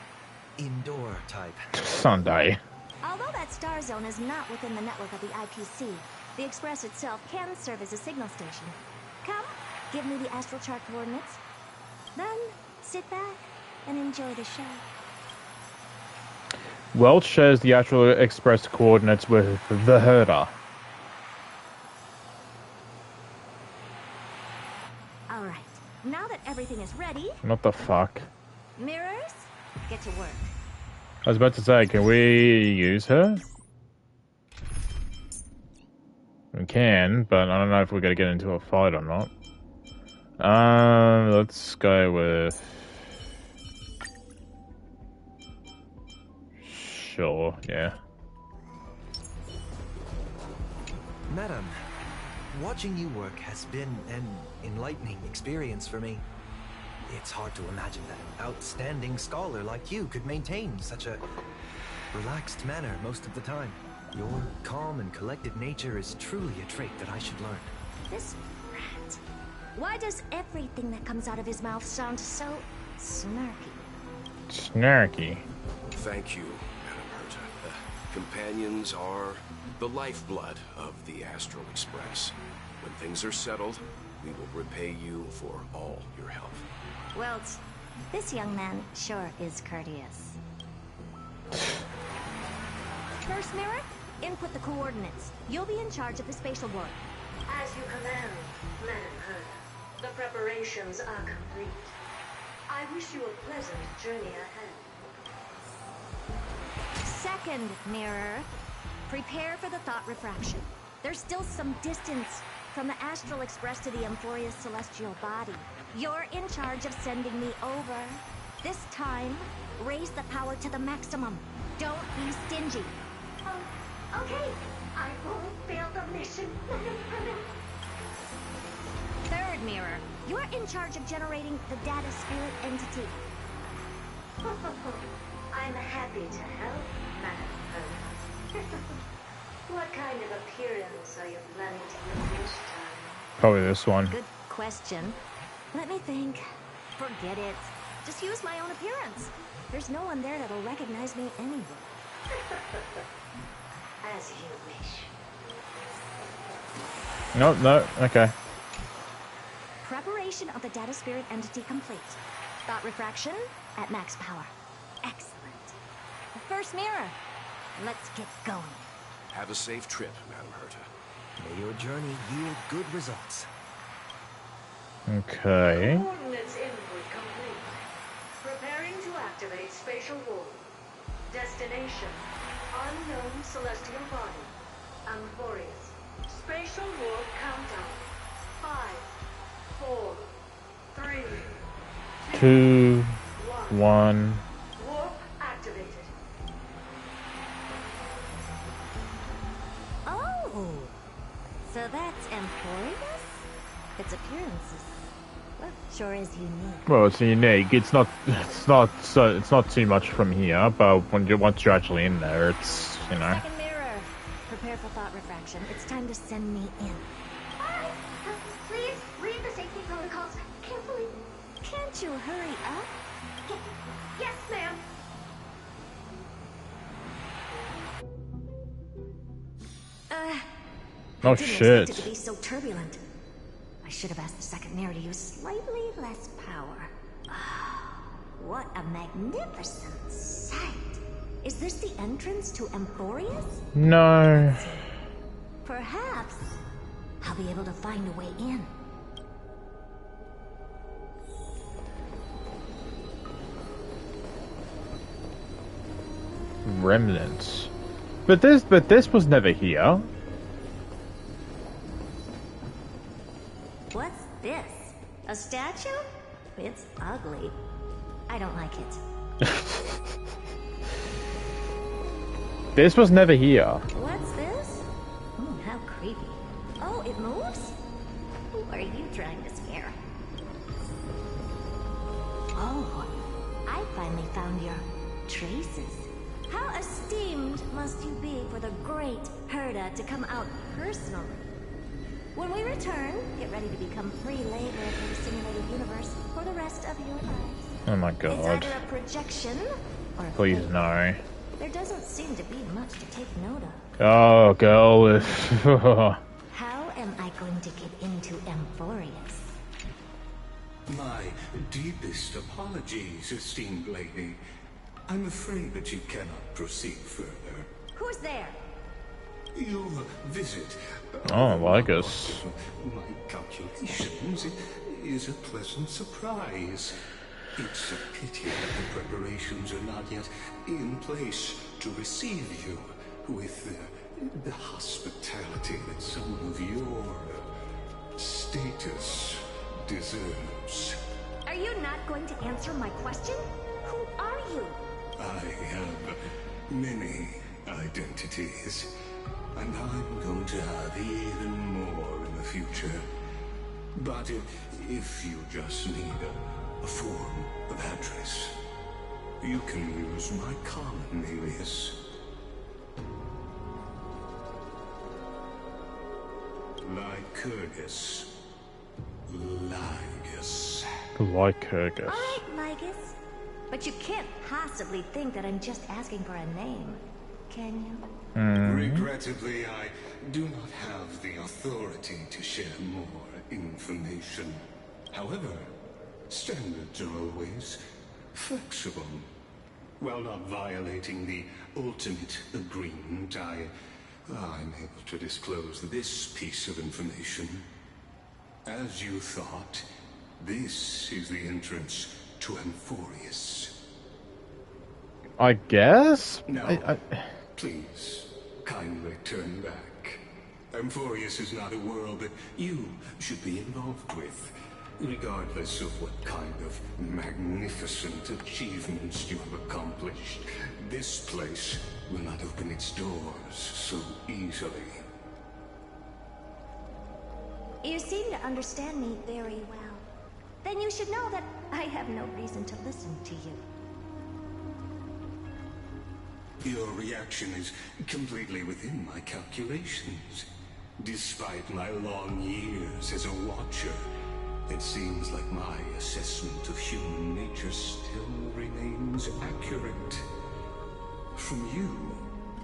indoor type. Sunday. Although that star zone is not within the network of the IPC, the Express itself can serve as a signal station. Come, give me the astral chart coordinates. Then, sit back and enjoy the show. Welch shares the Astral Express coordinates with the Herder. Alright, now that everything is ready... What the fuck? Mirrors, get to work. I was about to say, can we use her? We can, but I don't know if we're gonna get into a fight or not. Let's go with... Sure, yeah. Madam, watching you work has been an enlightening experience for me. It's hard to imagine that an outstanding scholar like you could maintain such a relaxed manner most of the time. Your calm and collected nature is truly a trait that I should learn. This rat. Why does everything that comes out of his mouth sound so snarky? Snarky. Thank you, Madam Herta. Companions are the lifeblood of the Astral Express. When things are settled, we will repay you for all your help. Well, this young man sure is courteous. First mirror, input the coordinates. You'll be in charge of the spatial warp. As you command, Madam Herta. The preparations are complete. I wish you a pleasant journey ahead. Second mirror, prepare for the thought refraction. There's still some distance from the Astral Express to the Emphoria's celestial body. You're in charge of sending me over. This time, raise the power to the maximum. Don't be stingy. Oh, okay. I won't fail the mission, Madam Herta. Third mirror, you're in charge of generating the data spirit entity. I'm happy to help, Madam Herta. What kind of appearance are you planning to use this time? Probably this one. Good question. Let me think. Forget it. Just use my own appearance. There's no one there that'll recognize me anyway. As you wish. No, okay. Preparation of the data spirit entity complete. Thought refraction at max power. Excellent. The first mirror. Let's get going. Have a safe trip, Madam Herta. May your journey yield good results. Okay. Coordinates input complete. Preparing to activate spatial warp. Destination: unknown celestial body. Amphorius. Spatial warp countdown. 5, 4, 3, 2, 1. Warp activated. Oh, so that's Emphorius? Its appearance is, well, sure is unique. Well, it's unique. It's not too much from here, but once you're actually in there, it's, you know. Second mirror. Prepare for thought refraction. It's time to send me in. Please read the safety protocols carefully. Can't you hurry up? Yes, ma'am. Oh I didn't shit. expect it to be so turbulent. I should have asked the second mirror to use slightly less power. What a magnificent sight. Is this the entrance to Emphorius? No. Perhaps I'll be able to find a way in. Remnants. But this was never here. What's this? A statue? It's ugly. I don't like it. This was never here. What's this? Oh, how creepy. Oh, it moves? Who are you trying to scare? Oh, I finally found your traces. How esteemed must you be for the great Herta to come out personally? When we return, get ready to become free labor for the simulated universe for the rest of your lives. Oh my It's god. either a projection or a Please fake. no. There doesn't seem to be much to take note of. Oh, girl. How am I going to get into Emphorius? My deepest apologies, esteemed lady. I'm afraid that you cannot proceed further. Who's there? You visit. Oh, Lygus. My calculations is a pleasant surprise. It's a pity that the preparations are not yet in place to receive you with the hospitality that someone of your status deserves. Are you not going to answer my question? Who are you? I have many identities, and I'm going to have even more in the future. But if you just need a form of address, you can use my common alias. Lycurgus. Lygus. Lycurgus. All right, Lygus. But you can't possibly think that I'm just asking for a name, can you? Regrettably, I do not have the authority to share more information. However, standards are always flexible. While not violating the ultimate agreement, I'm able to disclose this piece of information. As you thought, this is the entrance to Amphorius. I guess? Now, please, kindly turn back. Amphorius is not a world that you should be involved with, regardless of what kind of magnificent achievements you have accomplished. This place will not open its doors so easily. You seem to understand me very well. Then you should know that I have no reason to listen to you. Your reaction is completely within my calculations. Despite my long years as a watcher, it seems like my assessment of human nature still remains accurate. From you,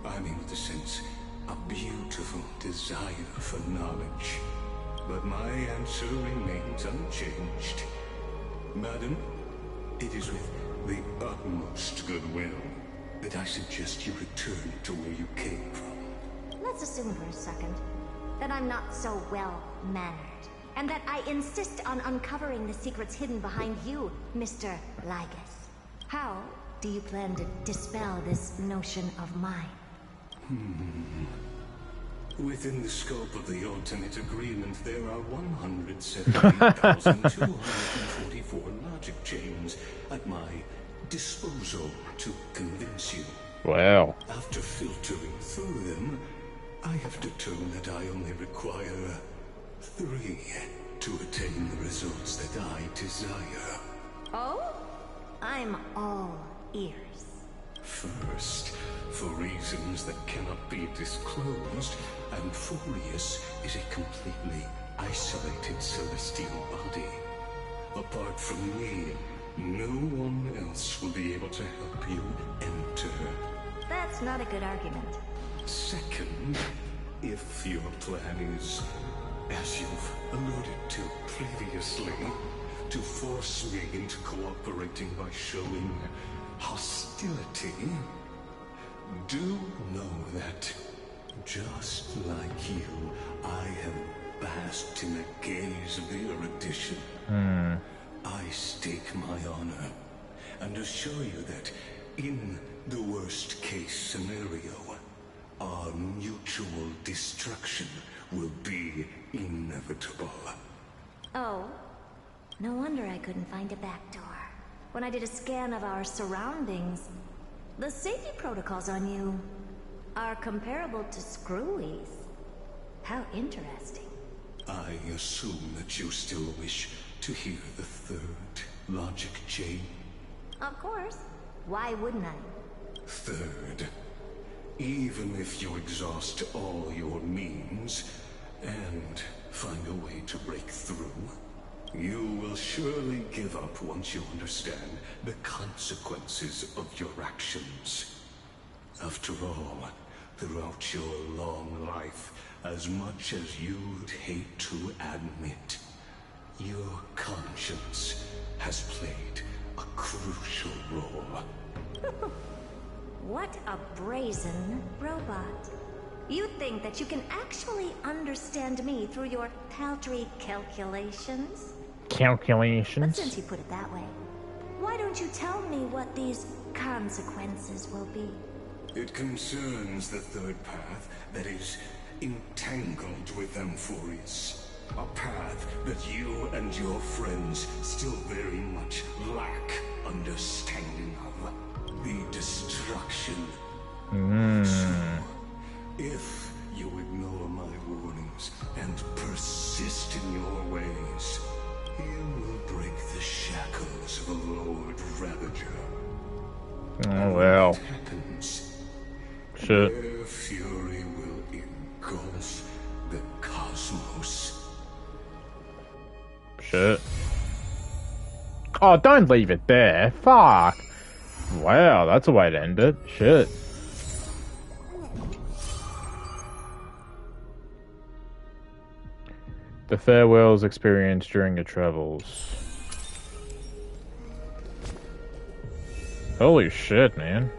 I'm able to sense a beautiful desire for knowledge. But my answer remains unchanged. Madam, it is with the utmost goodwill that I suggest you return to where you came from. Let's assume for a second that I'm not so well-mannered, and that I insist on uncovering the secrets hidden behind you, Mr. Lygus. How do you plan to dispel this notion of mine? Within the scope of the ultimate agreement, there are 170,244 logic chains at my disposal to convince you. Wow. After filtering through them, I have determined that I only require 3 to attain the results that I desire. Oh? I'm all ears. First, for reasons that cannot be disclosed, Amphorius is a completely isolated celestial body. Apart from me, no one else will be able to help you enter. That's not a good argument. Second, if your plan is, as you've alluded to previously, to force me into cooperating by showing hostility, do know that, just like you, I have basked in the gaze of the erudition. I stake my honor, and assure you that, in the worst-case scenario, our mutual destruction will be inevitable. Oh, no wonder I couldn't find a back door. When I did a scan of our surroundings, the safety protocols on you are comparable to Screwy's. How interesting. I assume that you still wish to hear the third logic chain? Of course. Why wouldn't I? Third, even if you exhaust all your means and find a way to break through, you will surely give up once you understand the consequences of your actions. After all, throughout your long life, as much as you'd hate to admit, your conscience has played a crucial role. What a brazen robot. You think that you can actually understand me through your paltry calculations? Calculations? But since you put it that way, why don't you tell me what these consequences will be? It concerns the third path that is entangled with Amphorius. A path that you and your friends still very much lack understanding of. The destruction. So, if you ignore my warnings and persist in your ways, you will break the shackles of a Lord Ravager. Oh, well. What happens? Shit. Their fury will engulf the cosmos. Shit. Oh, don't leave it there. Fuck. Wow, that's a way to end it. Shit. The farewells experienced during your travels. Holy shit, man.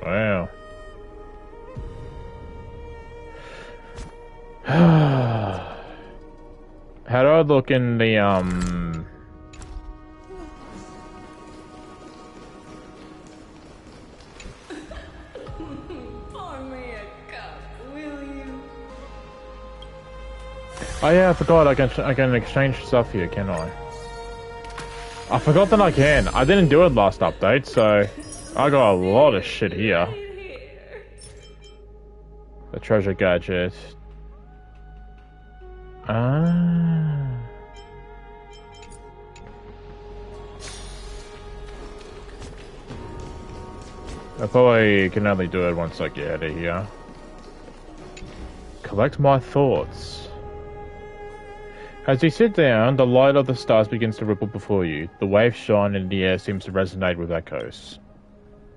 Wow. How do I look in the, Pour me a cup, will you? Oh yeah, I forgot I can exchange stuff here, can I? I forgot that I can. I didn't do it last update, so I got a lot of shit here. The treasure gadget. Ah. I probably can only do it once I get out of here. Collect my thoughts. As you sit down, the light of the stars begins to ripple before you. The waves shine and the air seems to resonate with echoes.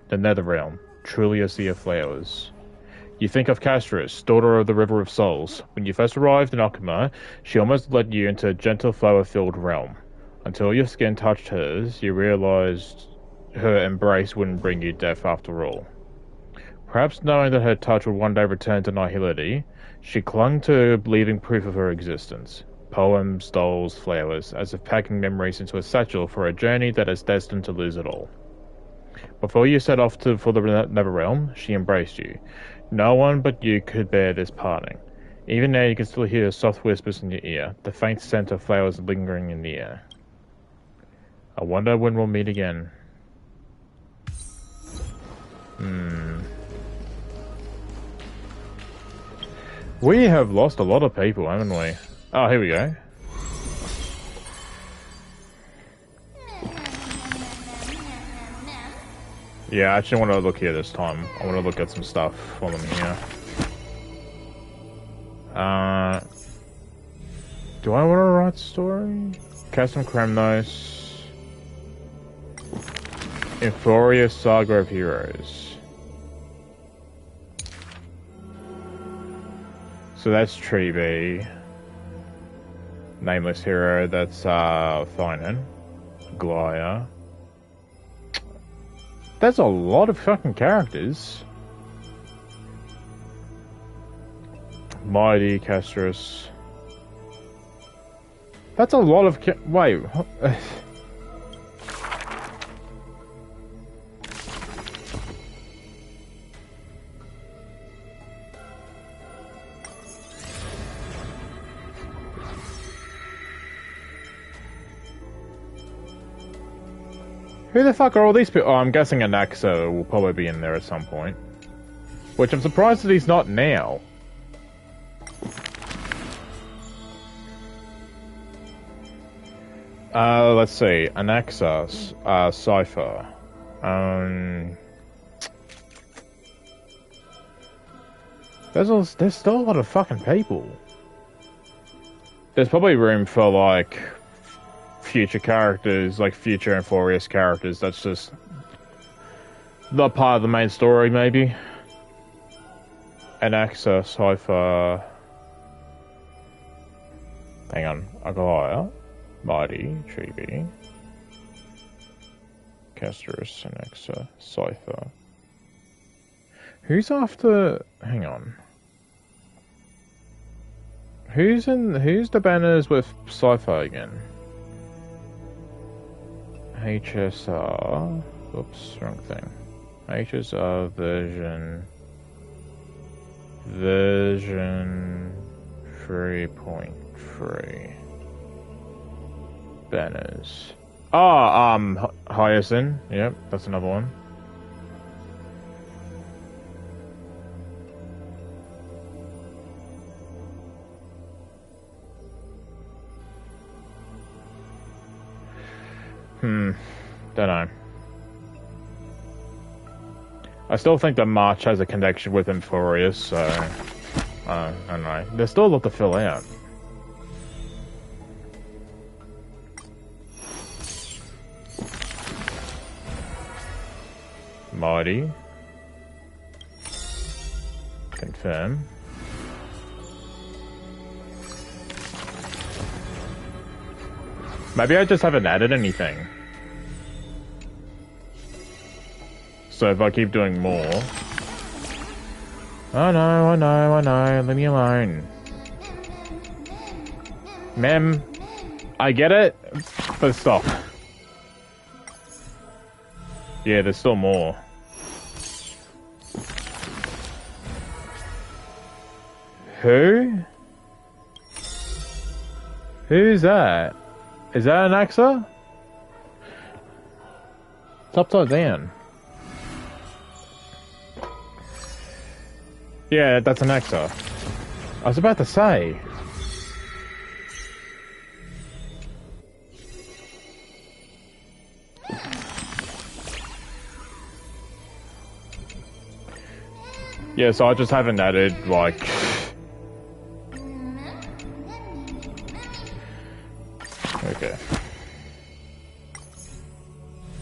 The Nether Realm, truly a sea of flowers. You think of Castris, daughter of the River of Souls. When you first arrived in Alchema, she almost led you into a gentle flower-filled realm. Until your skin touched hers, you realized her embrace wouldn't bring you death after all. Perhaps knowing that her touch would one day return to nihility, she clung to leaving proof of her existence. Poems, dolls, flowers, as if packing memories into a satchel for a journey that is destined to lose it all. Before you set off for the Netherrealm, she embraced you. No one but you could bear this parting. Even now you can still hear soft whispers in your ear, the faint scent of flowers lingering in the air. I wonder when we'll meet again. We have lost a lot of people, haven't we? Oh, here we go. Yeah, I actually want to look here this time. I want to look at some stuff while I'm here. Do I want to write a story? Custom Kremnos. Euphoria Saga of Heroes. So that's Tree Nameless Hero, that's Thynan. Glaya. That's a lot of fucking characters. Mighty, Castris. That's a lot of wait. Who the fuck are all these people? Oh, I'm guessing Anaxa will probably be in there at some point. Which I'm surprised that he's not now. Let's see. Anaxa, Cypher. There's still a lot of fucking people. There's probably room for, like, future characters, like future Amphorius characters. That's just not part of the main story, maybe. Anaxa, Cypher. Hang on. Agalaya. Mighty, Tree. Castorus, Anaxa, Cypher. Who's after... Hang on. Who's the banners with Cypher again? HSR... Oops, wrong thing. HSR version 3.3. Banners. Oh, Hyacinth. Yep, that's another one. Don't know. I still think that March has a connection with Infurious, so... I don't know. There's still a lot to fill out. Mighty. Confirm. Maybe I just haven't added anything. So if I keep doing more... I know, leave me alone. Mem, I get it, but stop. Yeah, there's still more. Who? Who's that? Is that an Axa? It's upside down. Yeah, that's an Axa. I was about to say. Yeah, so I just haven't added, like... Okay.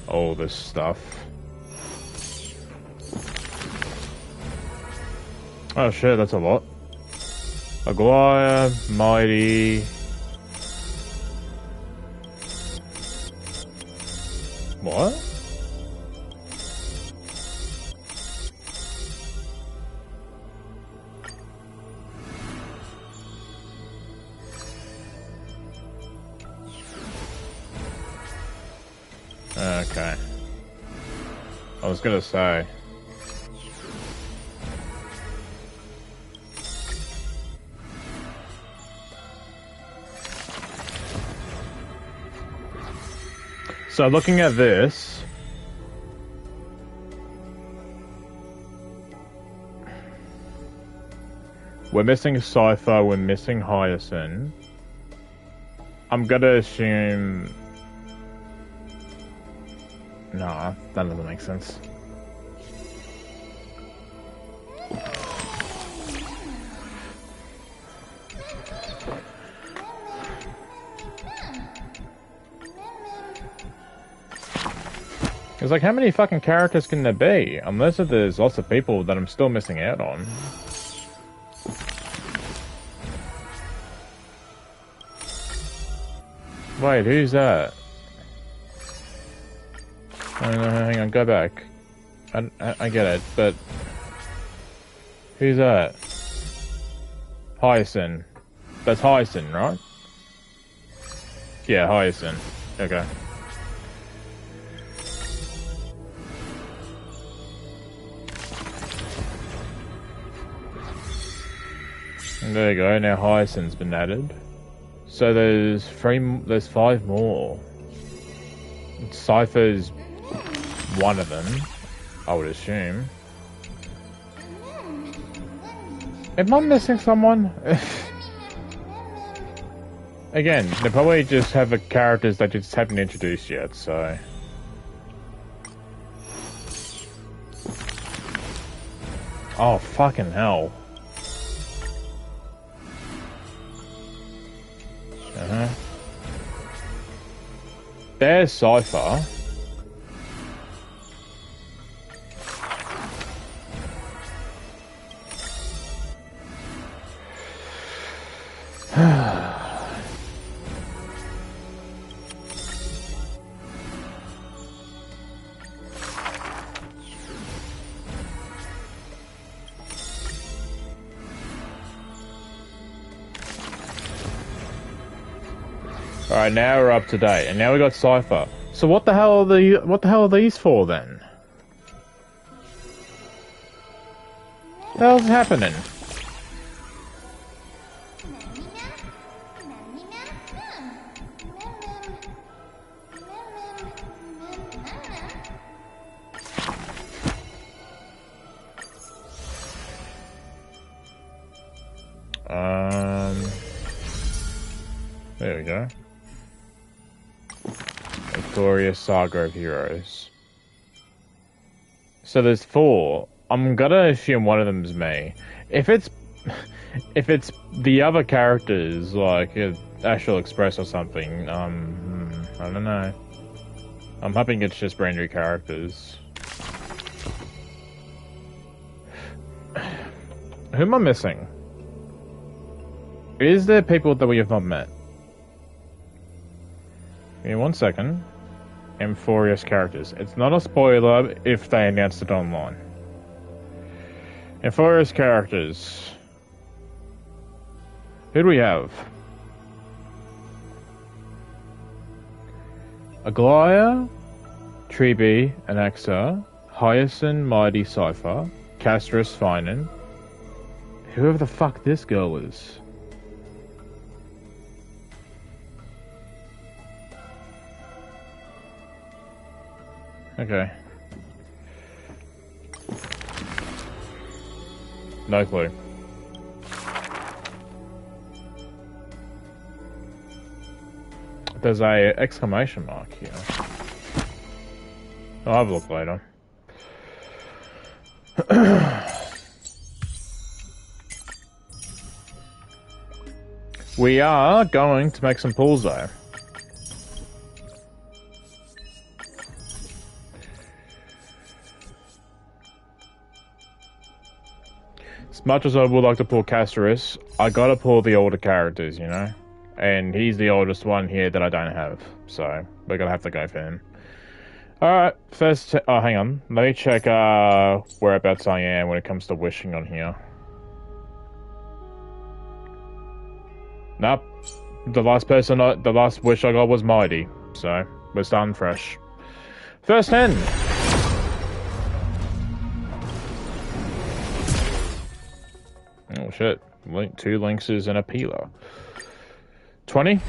All this stuff. Oh shit, that's a lot. Aguirre, Mighty... What? Okay. I was gonna say. So looking at this, we're missing Cypher, we're missing Hyacinth. I'm gonna assume... Nah, that doesn't make sense. It's like, how many fucking characters can there be? Unless there's lots of people that I'm still missing out on. Wait, who's that? Hang on, go back. I get it, but... Who's that? Hyacinth. That's Hyacinth, right? Yeah, Hyacinth. Okay. And there you go, now Hyacinth's been added. So there's 5 more. Cypher's one of them, I would assume. Am I missing someone? Again, they probably just have characters that just haven't introduced yet, so... Oh, fucking hell. There's Cypher. Alright, now we're up to date, and now we got Cypher. So what the hell are these for then? What the hell's happening? There we go. Victorious Saga of Heroes. So there's 4. I'm gonna assume one of them is me. If it's the other characters, like Astral Express or something, I don't know. I'm hoping it's just brand new characters. Who am I missing? Is there people that we have not met? Give me 1 second. Amphorious characters. It's not a spoiler if they announced it online. Amphorious characters. Who do we have? Aglaya, Treeby, Anaxa, Hyacinth, Mighty Cypher, Castris, Finan. Whoever the fuck this girl is. Okay. No clue. There's a exclamation mark here. I'll have a look later. We are going to make some pulls though. As much as I would like to pull Casterus, I gotta pull the older characters, you know? And he's the oldest one here that I don't have, so we're gonna have to go for him. Alright, first, oh hang on, let me check whereabouts I am when it comes to wishing on here. Nope, the last wish I got was Mighty, so we're starting fresh. First 10! Oh shit, 2 Lynxes and a Peeler. 20?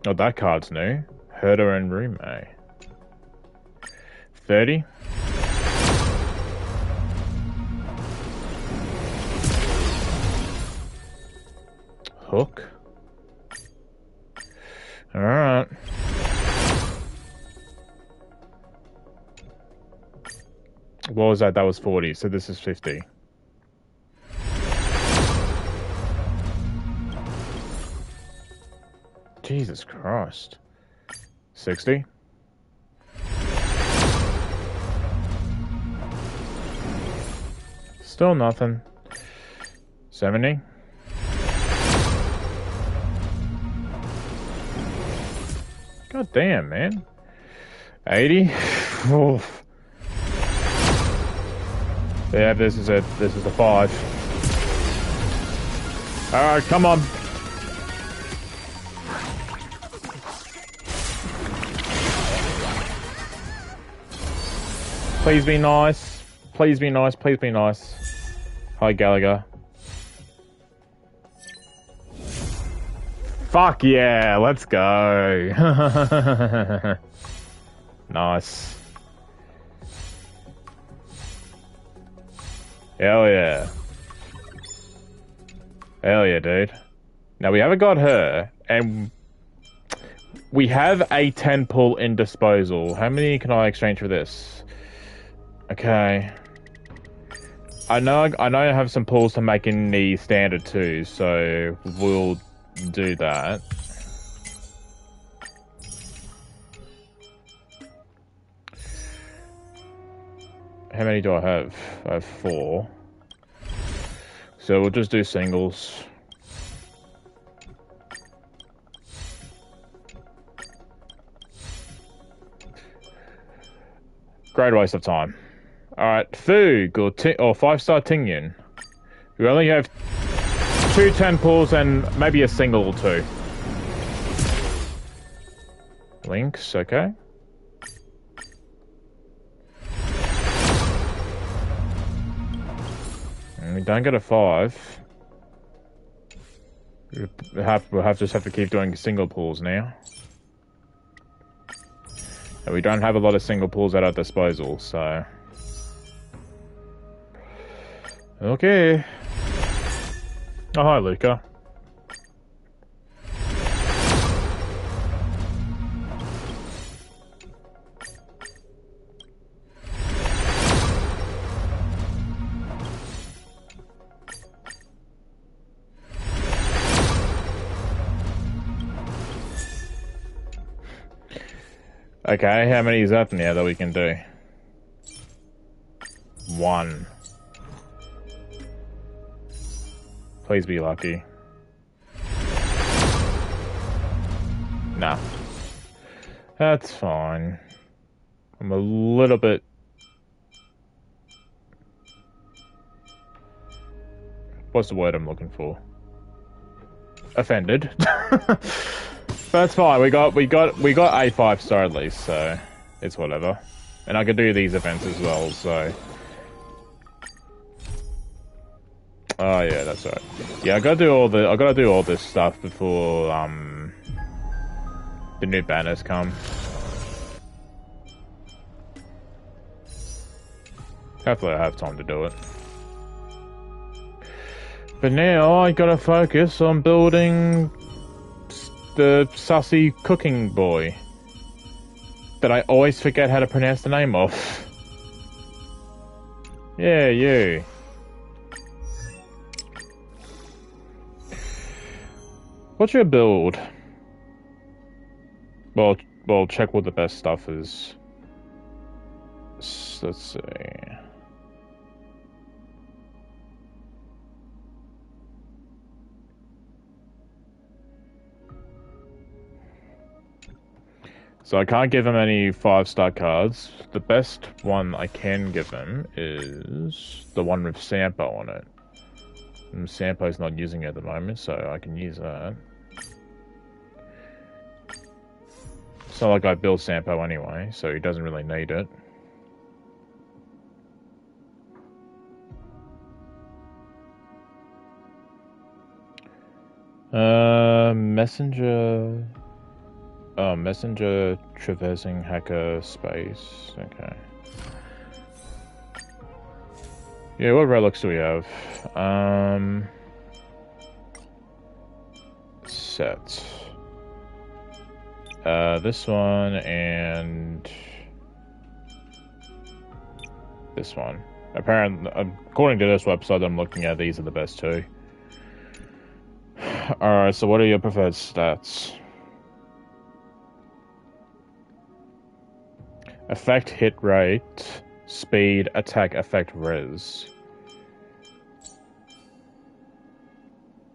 Oh, that card's new. Herder and Rume. 30? Hook? Alright. What was that? That was 40, so this is 50. Jesus Christ. 60? Still nothing. 70? God damn, man. 80? Oof. Yeah, this is it. This is the 5. Alright, come on. Please be nice. Please be nice. Please be nice. Hi, Gallagher. Fuck yeah, let's go. Nice. Hell yeah. Hell yeah, dude. Now we haven't got her, and we have a 10 pull in disposal. How many can I exchange for this? Okay. I know I have some pulls to make in the standard too, so we'll do that. How many do I have? I have 4. So we'll just do singles. Great waste of time. Alright, Fu, or 5-star Tingyun. We only have 2 10 pulls and maybe a single or 2. Links, okay. And we don't get a 5. We'll just have to keep doing single pulls now. And we don't have a lot of single pulls at our disposal, so... Okay. Oh, hi, Luca. Okay, how many is that now that we can do? 1. Please be lucky. Nah. That's fine. I'm a little bit... What's the word I'm looking for? Offended. That's fine. We got a 5-star at least, so it's whatever. And I could do these events as well, so... Oh yeah, that's right. Yeah, I gotta do all this stuff before the new banners come. Hopefully I have time to do it. But now I gotta focus on building the sussy cooking boy that I always forget how to pronounce the name of. Yeah, you. What's your build? Well, check what the best stuff is. Let's see. So I can't give him any 5-star cards. The best one I can give him is the one with Sampo on it. And Sampo's not using it at the moment, so I can use that. It's not like I build Sampo anyway, so he doesn't really need it. Messenger... Oh, messenger traversing hacker space. Okay. Yeah, what relics do we have? Set. This one and this one. Apparently, according to this website I'm looking at, these are the best 2. Alright, so what are your preferred stats? Effect hit rate, speed, attack, effect, res.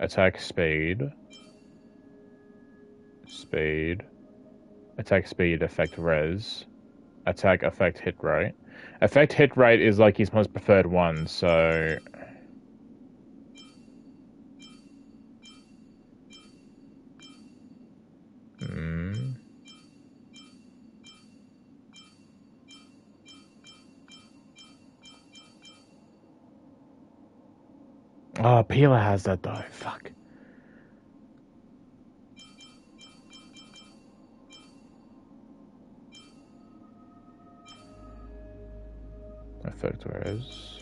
Attack, speed. Speed. Attack, speed, effect, res. Attack, effect, hit rate. Effect, hit rate is like his most preferred one, so... Oh, Pila has that though. Fuck. Effect res.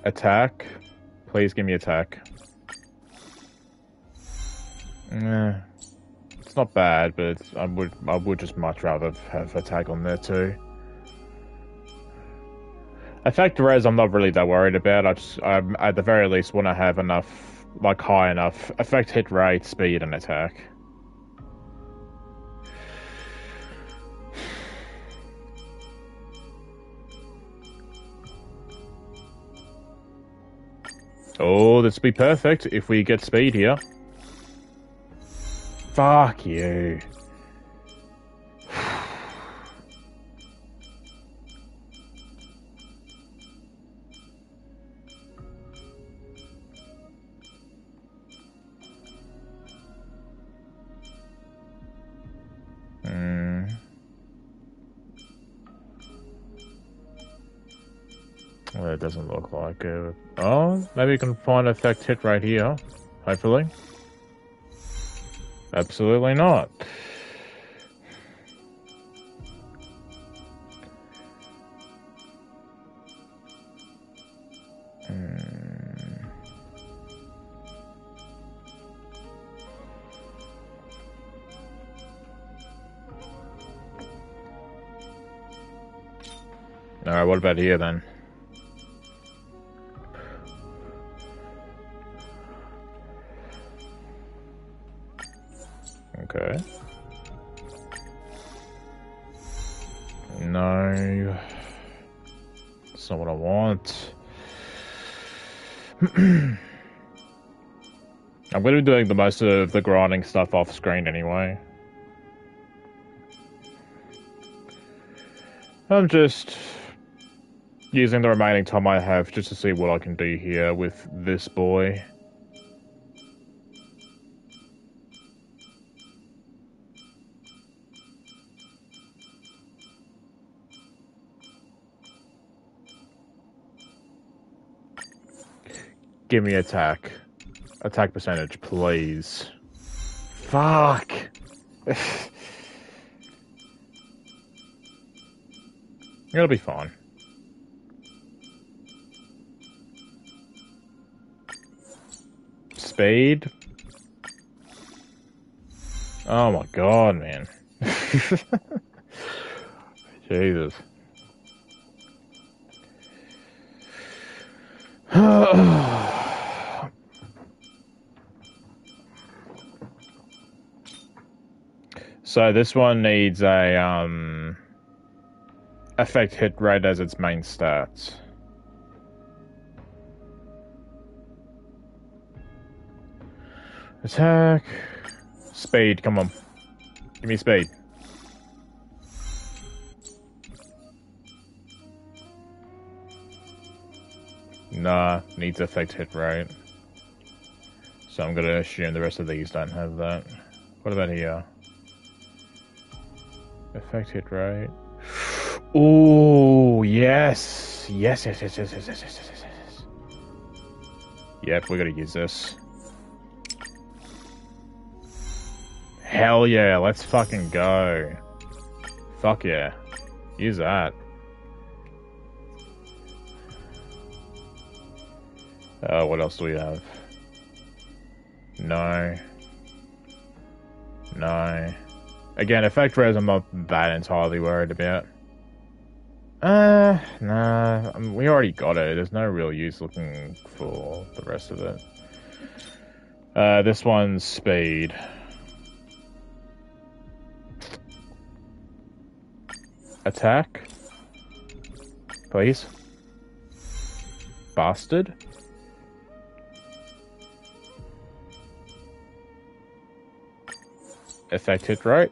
Attack. Please give me attack. It's not bad, but it's, I would just much rather have attack on there too. Effect res, I'm not really that worried about. I at the very least want to have enough, like high enough effect hit rate, speed, and attack. Oh, this would be perfect if we get speed here. Fuck you. Well, it doesn't look like it. Oh, maybe you can find effect hit right here. Hopefully. Absolutely not. Alright, what about here then? Okay. No. That's not what I want. I'm going to be doing the most of the grinding stuff off screen anyway. I'm just using the remaining time I have just to see what I can do here with this boy. Give me attack. Attack percentage, please. Fuck! It'll be fine. Speed. Oh my god, man. Jesus. So this one needs a effect hit rate as its main stats. Attack. Speed, come on. Give me speed. Nah, needs effect hit rate. So I'm gonna assume the rest of these don't have that. What about here? Effect hit rate. Oh, yes. Yes. Yep, we're gonna use this. Hell yeah, let's fucking go. Fuck yeah. Use that. What else do we have? No. No. Again, effect res I'm not that entirely worried about. Nah. We already got it. There's no real use looking for the rest of it. This one's speed. Attack. Please. Bastard. Effect hit rate.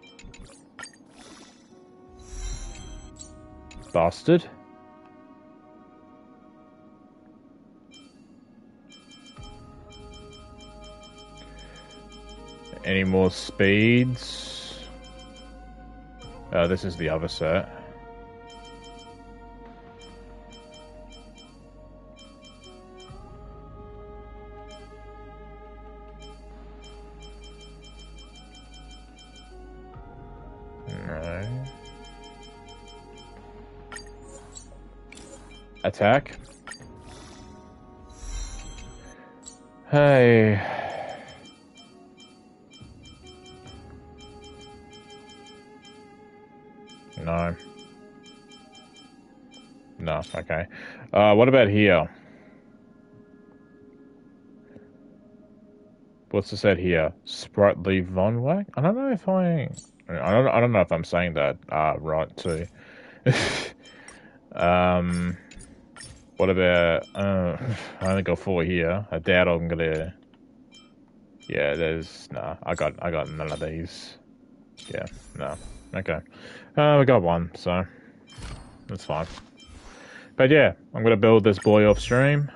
Bastard. Any more speeds? This is the other set. No. Attack. Hey. No. No, okay. What about here? What's the set here? Sprightly Von Wack? I don't know if I don't know if I'm saying that right too. What about, I only got 4 here. I doubt I'm gonna, yeah, nah, I got none of these. Yeah, no, okay. We got 1, so, that's fine. But yeah, I'm gonna build this boy off stream.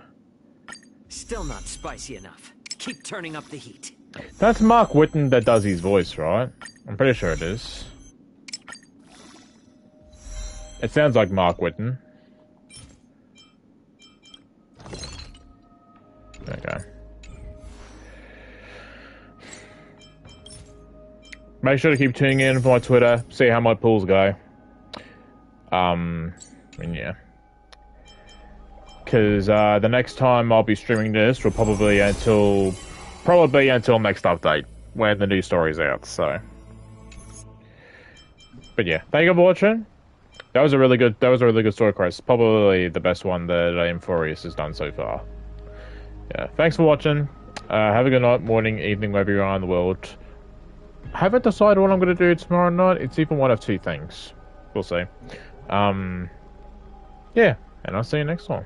Still not spicy enough. Keep turning up the heat. That's Mark Whitten that does his voice, right? I'm pretty sure it is. It sounds like Mark Whitten. Okay. Make sure to keep tuning in for my Twitter, see how my pulls go. And yeah. Because the next time I'll be streaming this will probably until next update, when the new story's out, so. But yeah, thank you for watching. That was a really good story quest. Probably the best one that Amphorius has done so far. Yeah, thanks for watching. Have a good night, morning, evening, wherever you are in the world. I haven't decided what I'm going to do tomorrow night. It's either one of 2 things. We'll see. Yeah, and I'll see you next time.